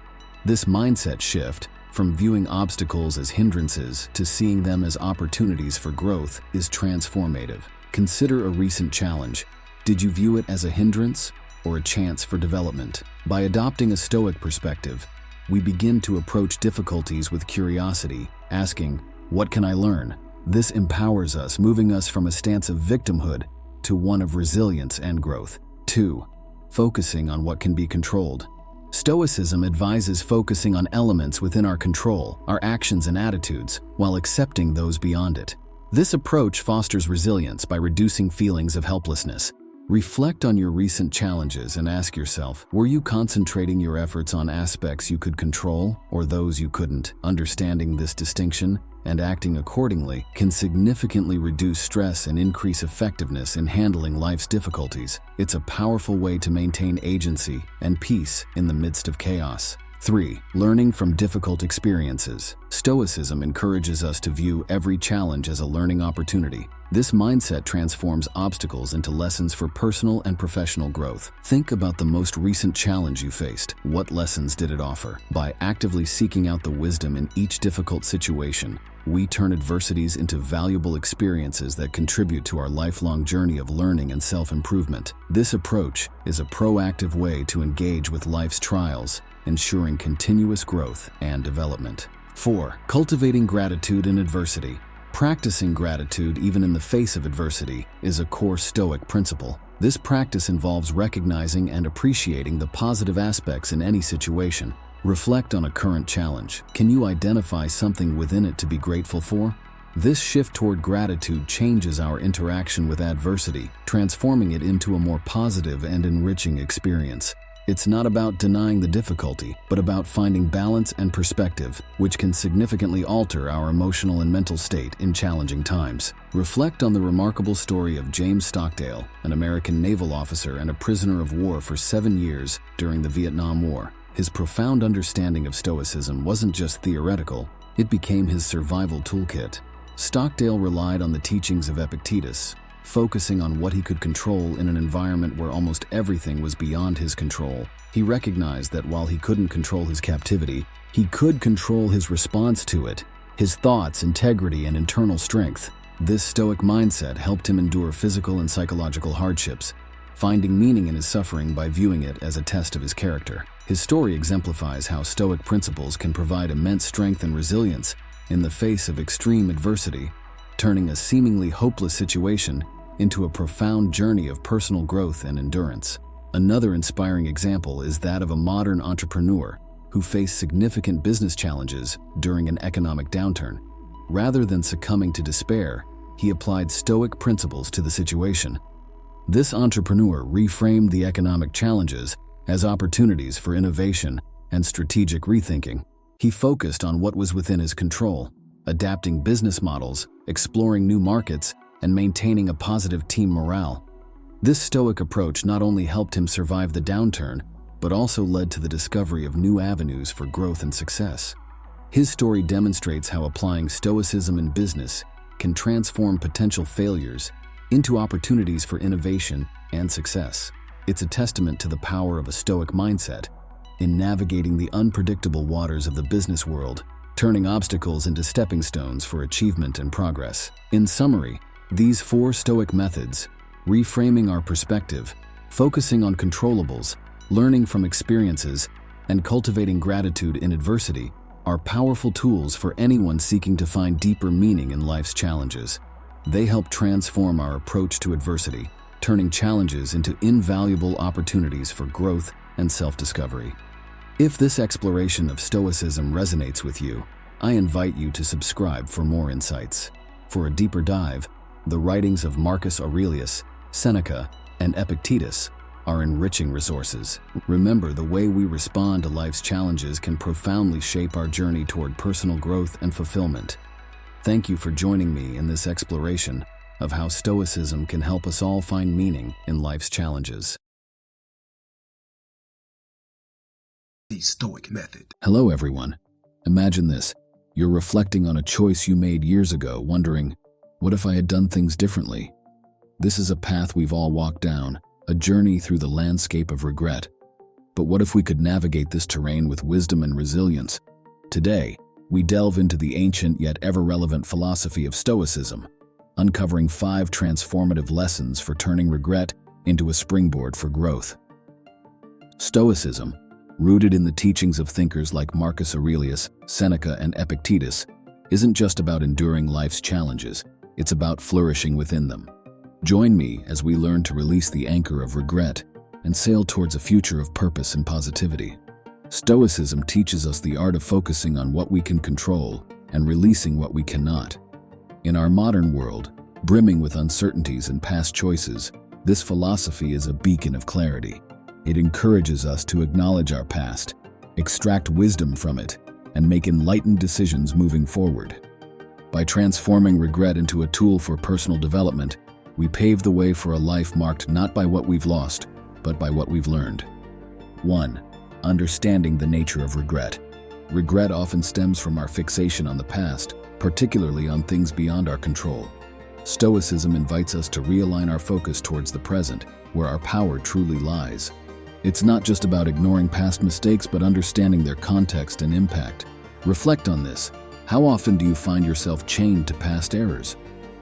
This mindset shift, from viewing obstacles as hindrances to seeing them as opportunities for growth, is transformative. Consider a recent challenge. Did you view it as a hindrance or a chance for development? By adopting a Stoic perspective, we begin to approach difficulties with curiosity, asking, "What can I learn?" This empowers us, moving us from a stance of victimhood to one of resilience and growth. 2. Focusing on what can be controlled. Stoicism advises focusing on elements within our control, our actions and attitudes, while accepting those beyond it. This approach fosters resilience by reducing feelings of helplessness. Reflect on your recent challenges and ask yourself, were you concentrating your efforts on aspects you could control or those you couldn't? Understanding this distinction and acting accordingly can significantly reduce stress and increase effectiveness in handling life's difficulties. It's a powerful way to maintain agency and peace in the midst of chaos. 3. Learning from difficult experiences. Stoicism encourages us to view every challenge as a learning opportunity. This mindset transforms obstacles into lessons for personal and professional growth. Think about the most recent challenge you faced. What lessons did it offer? By actively seeking out the wisdom in each difficult situation, we turn adversities into valuable experiences that contribute to our lifelong journey of learning and self-improvement. This approach is a proactive way to engage with life's trials, ensuring continuous growth and development. 4. Cultivating gratitude in adversity. Practicing gratitude even in the face of adversity is a core Stoic principle. This practice involves recognizing and appreciating the positive aspects in any situation. Reflect on a current challenge. Can you identify something within it to be grateful for? This shift toward gratitude changes our interaction with adversity, transforming it into a more positive and enriching experience. It's not about denying the difficulty, but about finding balance and perspective, which can significantly alter our emotional and mental state in challenging times. Reflect on the remarkable story of James Stockdale, an American naval officer and a prisoner of war for 7 years during the Vietnam War. His profound understanding of Stoicism wasn't just theoretical, it became his survival toolkit. Stockdale relied on the teachings of Epictetus, focusing on what he could control in an environment where almost everything was beyond his control. He recognized that while he couldn't control his captivity, he could control his response to it, his thoughts, integrity, and internal strength. This Stoic mindset helped him endure physical and psychological hardships, finding meaning in his suffering by viewing it as a test of his character. His story exemplifies how Stoic principles can provide immense strength and resilience in the face of extreme adversity, turning a seemingly hopeless situation into a profound journey of personal growth and endurance. Another inspiring example is that of a modern entrepreneur who faced significant business challenges during an economic downturn. Rather than succumbing to despair, he applied Stoic principles to the situation. This entrepreneur reframed the economic challenges as opportunities for innovation and strategic rethinking. He focused on what was within his control, adapting business models, exploring new markets, and maintaining a positive team morale. This Stoic approach not only helped him survive the downturn, but also led to the discovery of new avenues for growth and success. His story demonstrates how applying Stoicism in business can transform potential failures into opportunities for innovation and success. It's a testament to the power of a Stoic mindset in navigating the unpredictable waters of the business world, turning obstacles into stepping stones for achievement and progress. In summary, these 4 Stoic methods, reframing our perspective, focusing on controllables, learning from experiences, and cultivating gratitude in adversity, are powerful tools for anyone seeking to find deeper meaning in life's challenges. They help transform our approach to adversity, turning challenges into invaluable opportunities for growth and self-discovery. If this exploration of Stoicism resonates with you, I invite you to subscribe for more insights. For a deeper dive, the writings of Marcus Aurelius, Seneca, and Epictetus are enriching resources. Remember, the way we respond to life's challenges can profoundly shape our journey toward personal growth and fulfillment. Thank you for joining me in this exploration of how Stoicism can help us all find meaning in life's challenges. The Stoic Method. Hello, everyone. Imagine this. You're reflecting on a choice you made years ago, wondering, what if I had done things differently? This is a path we've all walked down, a journey through the landscape of regret. But what if we could navigate this terrain with wisdom and resilience? Today, we delve into the ancient yet ever-relevant philosophy of Stoicism, uncovering 5 transformative lessons for turning regret into a springboard for growth. Stoicism, rooted in the teachings of thinkers like Marcus Aurelius, Seneca, and Epictetus, isn't just about enduring life's challenges, it's about flourishing within them. Join me as we learn to release the anchor of regret and sail towards a future of purpose and positivity. Stoicism teaches us the art of focusing on what we can control and releasing what we cannot. In our modern world, brimming with uncertainties and past choices, this philosophy is a beacon of clarity. It encourages us to acknowledge our past, extract wisdom from it, and make enlightened decisions moving forward. By transforming regret into a tool for personal development, we pave the way for a life marked not by what we've lost, but by what we've learned. 1. Understanding the nature of regret. Regret often stems from our fixation on the past, particularly on things beyond our control. Stoicism invites us to realign our focus towards the present, where our power truly lies. It's not just about ignoring past mistakes, but understanding their context and impact. Reflect on this. How often do you find yourself chained to past errors?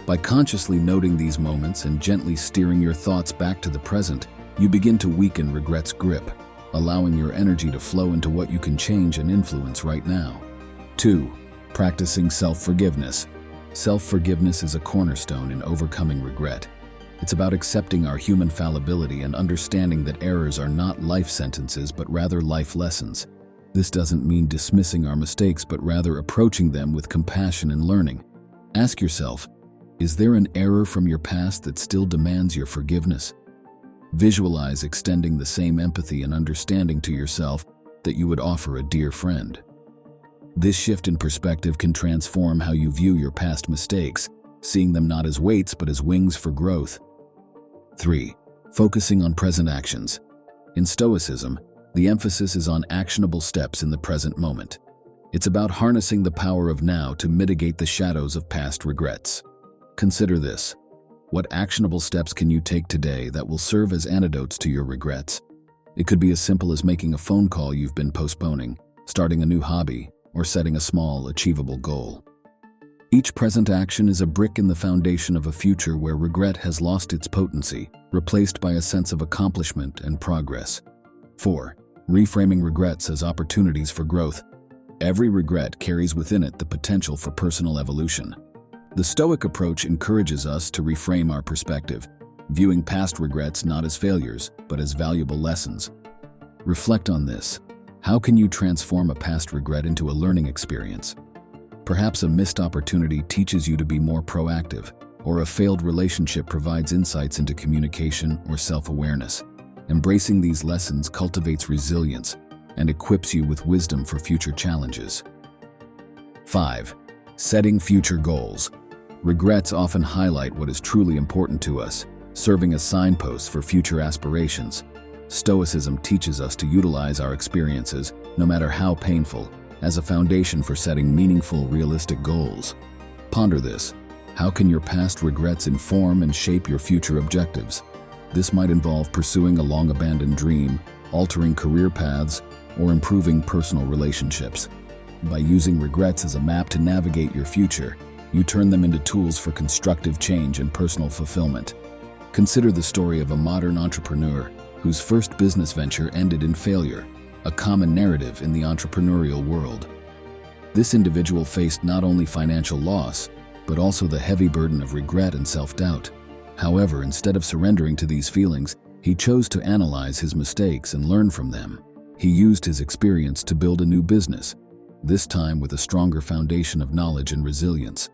By consciously noting these moments and gently steering your thoughts back to the present, you begin to weaken regret's grip, allowing your energy to flow into what you can change and influence right now. 2. Practicing self-forgiveness. Self-forgiveness is a cornerstone in overcoming regret. It's about accepting our human fallibility and understanding that errors are not life sentences but rather life lessons. This doesn't mean dismissing our mistakes, but rather approaching them with compassion and learning. Ask yourself, is there an error from your past that still demands your forgiveness? Visualize extending the same empathy and understanding to yourself that you would offer a dear friend. This shift in perspective can transform how you view your past mistakes, seeing them not as weights but as wings for growth. 3. Focusing on present actions. In Stoicism, the emphasis is on actionable steps in the present moment. It's about harnessing the power of now to mitigate the shadows of past regrets. Consider this. What actionable steps can you take today that will serve as antidotes to your regrets? It could be as simple as making a phone call you've been postponing, starting a new hobby, or setting a small, achievable goal. Each present action is a brick in the foundation of a future where regret has lost its potency, replaced by a sense of accomplishment and progress. 4. Reframing regrets as opportunities for growth. Every regret carries within it the potential for personal evolution. The Stoic approach encourages us to reframe our perspective, viewing past regrets not as failures, but as valuable lessons. Reflect on this. How can you transform a past regret into a learning experience? Perhaps a missed opportunity teaches you to be more proactive, or a failed relationship provides insights into communication or self-awareness. Embracing these lessons cultivates resilience and equips you with wisdom for future challenges. 5. Setting future goals. Regrets often highlight what is truly important to us, serving as signposts for future aspirations. Stoicism teaches us to utilize our experiences, no matter how painful, as a foundation for setting meaningful, realistic goals. Ponder this. How can your past regrets inform and shape your future objectives? This might involve pursuing a long-abandoned dream, altering career paths, or improving personal relationships. By using regrets as a map to navigate your future, you turn them into tools for constructive change and personal fulfillment. Consider the story of a modern entrepreneur whose first business venture ended in failure, a common narrative in the entrepreneurial world. This individual faced not only financial loss, but also the heavy burden of regret and self-doubt. However, instead of surrendering to these feelings, he chose to analyze his mistakes and learn from them. He used his experience to build a new business, this time with a stronger foundation of knowledge and resilience.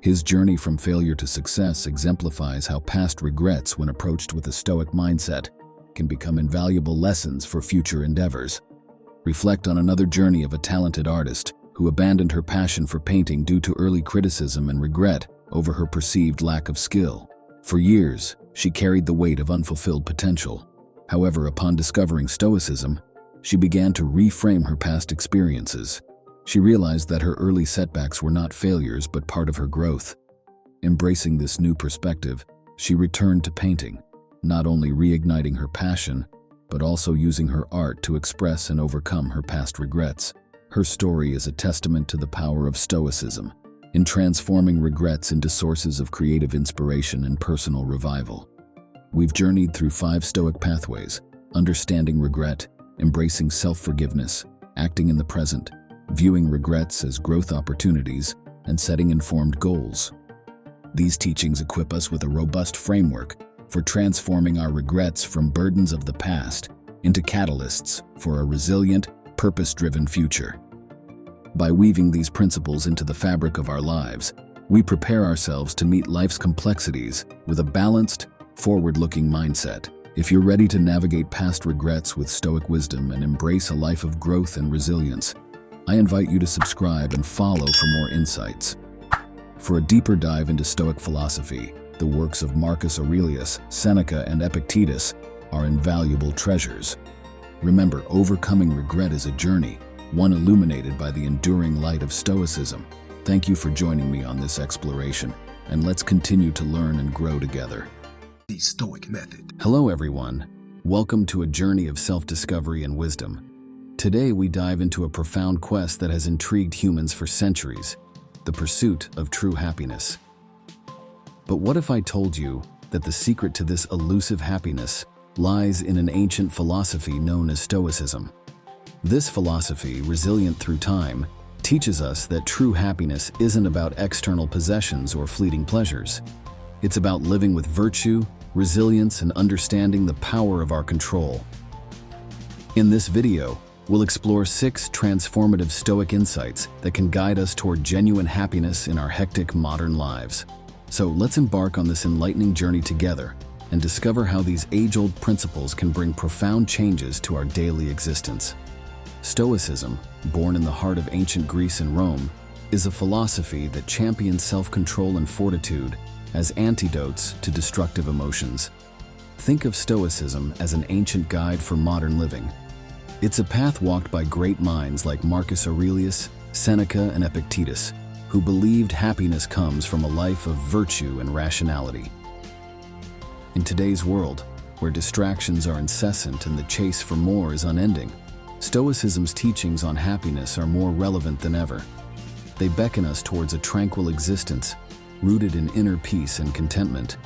His journey from failure to success exemplifies how past regrets, when approached with a Stoic mindset, can become invaluable lessons for future endeavors. Reflect on another journey of a talented artist who abandoned her passion for painting due to early criticism and regret over her perceived lack of skill. For years, she carried the weight of unfulfilled potential. However, upon discovering Stoicism, she began to reframe her past experiences. She realized that her early setbacks were not failures but part of her growth. Embracing this new perspective, she returned to painting, not only reigniting her passion, but also using her art to express and overcome her past regrets. Her story is a testament to the power of Stoicism in transforming regrets into sources of creative inspiration and personal revival. We've journeyed through 5 Stoic pathways: understanding regret, embracing self-forgiveness, acting in the present, viewing regrets as growth opportunities, and setting informed goals. These teachings equip us with a robust framework for transforming our regrets from burdens of the past into catalysts for a resilient, purpose-driven future. By weaving these principles into the fabric of our lives, we prepare ourselves to meet life's complexities with a balanced, forward-looking mindset. If you're ready to navigate past regrets with Stoic wisdom and embrace a life of growth and resilience, I invite you to subscribe and follow for more insights. For a deeper dive into Stoic philosophy, the works of Marcus Aurelius, Seneca, and Epictetus are invaluable treasures. Remember, overcoming regret is a journey, one illuminated by the enduring light of Stoicism. Thank you for joining me on this exploration, and let's continue to learn and grow together. The Stoic Method. Hello everyone. Welcome to a journey of self-discovery and wisdom. Today we dive into a profound quest that has intrigued humans for centuries, the pursuit of true happiness. But what if I told you that the secret to this elusive happiness lies in an ancient philosophy known as Stoicism? This philosophy, resilient through time, teaches us that true happiness isn't about external possessions or fleeting pleasures. It's about living with virtue, resilience, and understanding the power of our control. In this video, we'll explore 6 transformative Stoic insights that can guide us toward genuine happiness in our hectic modern lives. So let's embark on this enlightening journey together and discover how these age-old principles can bring profound changes to our daily existence. Stoicism, born in the heart of ancient Greece and Rome, is a philosophy that champions self-control and fortitude as antidotes to destructive emotions. Think of Stoicism as an ancient guide for modern living. It's a path walked by great minds like Marcus Aurelius, Seneca, and Epictetus, who believed happiness comes from a life of virtue and rationality. In today's world, where distractions are incessant and the chase for more is unending, Stoicism's teachings on happiness are more relevant than ever. They beckon us towards a tranquil existence, rooted in inner peace and contentment.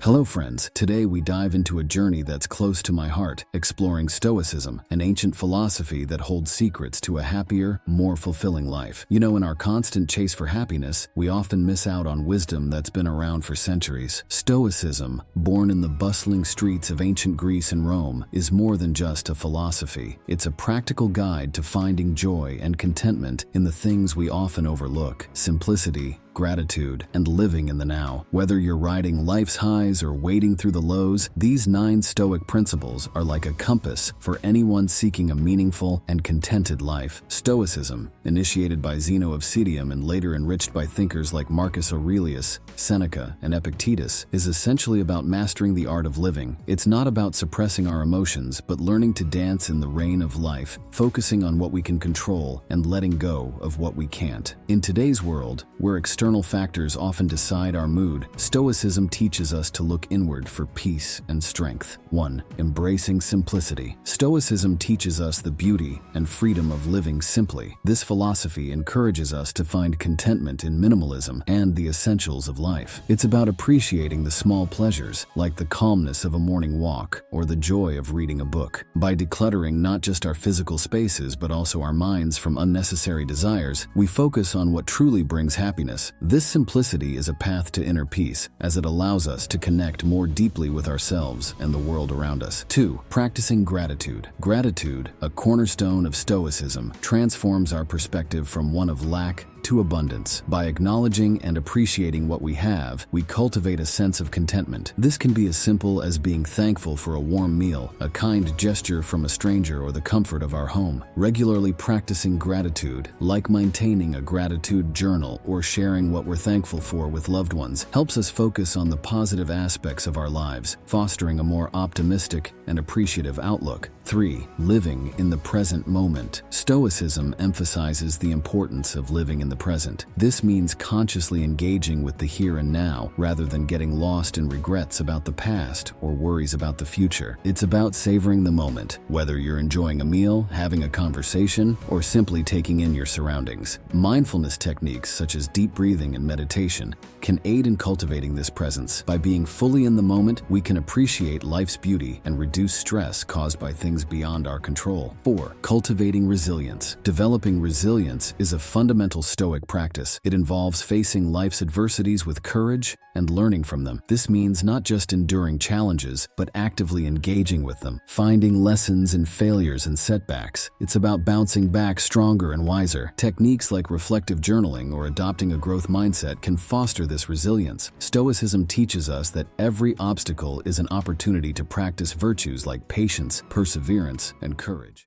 Hello friends, today we dive into a journey that's close to my heart, exploring Stoicism, an ancient philosophy that holds secrets to a happier, more fulfilling life. You know, in our constant chase for happiness, we often miss out on wisdom that's been around for centuries. Stoicism, born in the bustling streets of ancient Greece and Rome, is more than just a philosophy. It's a practical guide to finding joy and contentment in the things we often overlook: simplicity, gratitude, and living in the now. Whether you're riding life's highs or wading through the lows, these 9 Stoic principles are like a compass for anyone seeking a meaningful and contented life. Stoicism, initiated by Zeno of Citium and later enriched by thinkers like Marcus Aurelius, Seneca, and Epictetus, is essentially about mastering the art of living. It's not about suppressing our emotions, but learning to dance in the rain of life, focusing on what we can control and letting go of what we can't. In today's world, where external factors often decide our mood, Stoicism teaches us to look inward for peace and strength. 1. Embracing simplicity. Stoicism teaches us the beauty and freedom of living simply. This philosophy encourages us to find contentment in minimalism and the essentials of life. It's about appreciating the small pleasures, like the calmness of a morning walk or the joy of reading a book. By decluttering not just our physical spaces but also our minds from unnecessary desires, we focus on what truly brings happiness. This simplicity is a path to inner peace, as it allows us to connect more deeply with ourselves and the world around us. 2. Practicing gratitude. Gratitude, a cornerstone of Stoicism, transforms our perspective from one of lack to abundance. By acknowledging and appreciating what we have, we cultivate a sense of contentment. This can be as simple as being thankful for a warm meal, a kind gesture from a stranger, or the comfort of our home. Regularly practicing gratitude, like maintaining a gratitude journal or sharing what we're thankful for with loved ones, helps us focus on the positive aspects of our lives, fostering a more optimistic and appreciative outlook. 3. Living in the present moment. Stoicism emphasizes the importance of living in the present. This means consciously engaging with the here and now, rather than getting lost in regrets about the past or worries about the future. It's about savoring the moment, whether you're enjoying a meal, having a conversation, or simply taking in your surroundings. Mindfulness techniques such as deep breathing and meditation can aid in cultivating this presence. By being fully in the moment, we can appreciate life's beauty and reduce stress caused by things beyond our control. 4. Cultivating resilience. Developing resilience is a fundamental Stoic Stoic practice. It involves facing life's adversities with courage and learning from them. This means not just enduring challenges, but actively engaging with them, finding lessons in failures and setbacks. It's about bouncing back stronger and wiser. Techniques like reflective journaling or adopting a growth mindset can foster this resilience. Stoicism teaches us that every obstacle is an opportunity to practice virtues like patience, perseverance, and courage.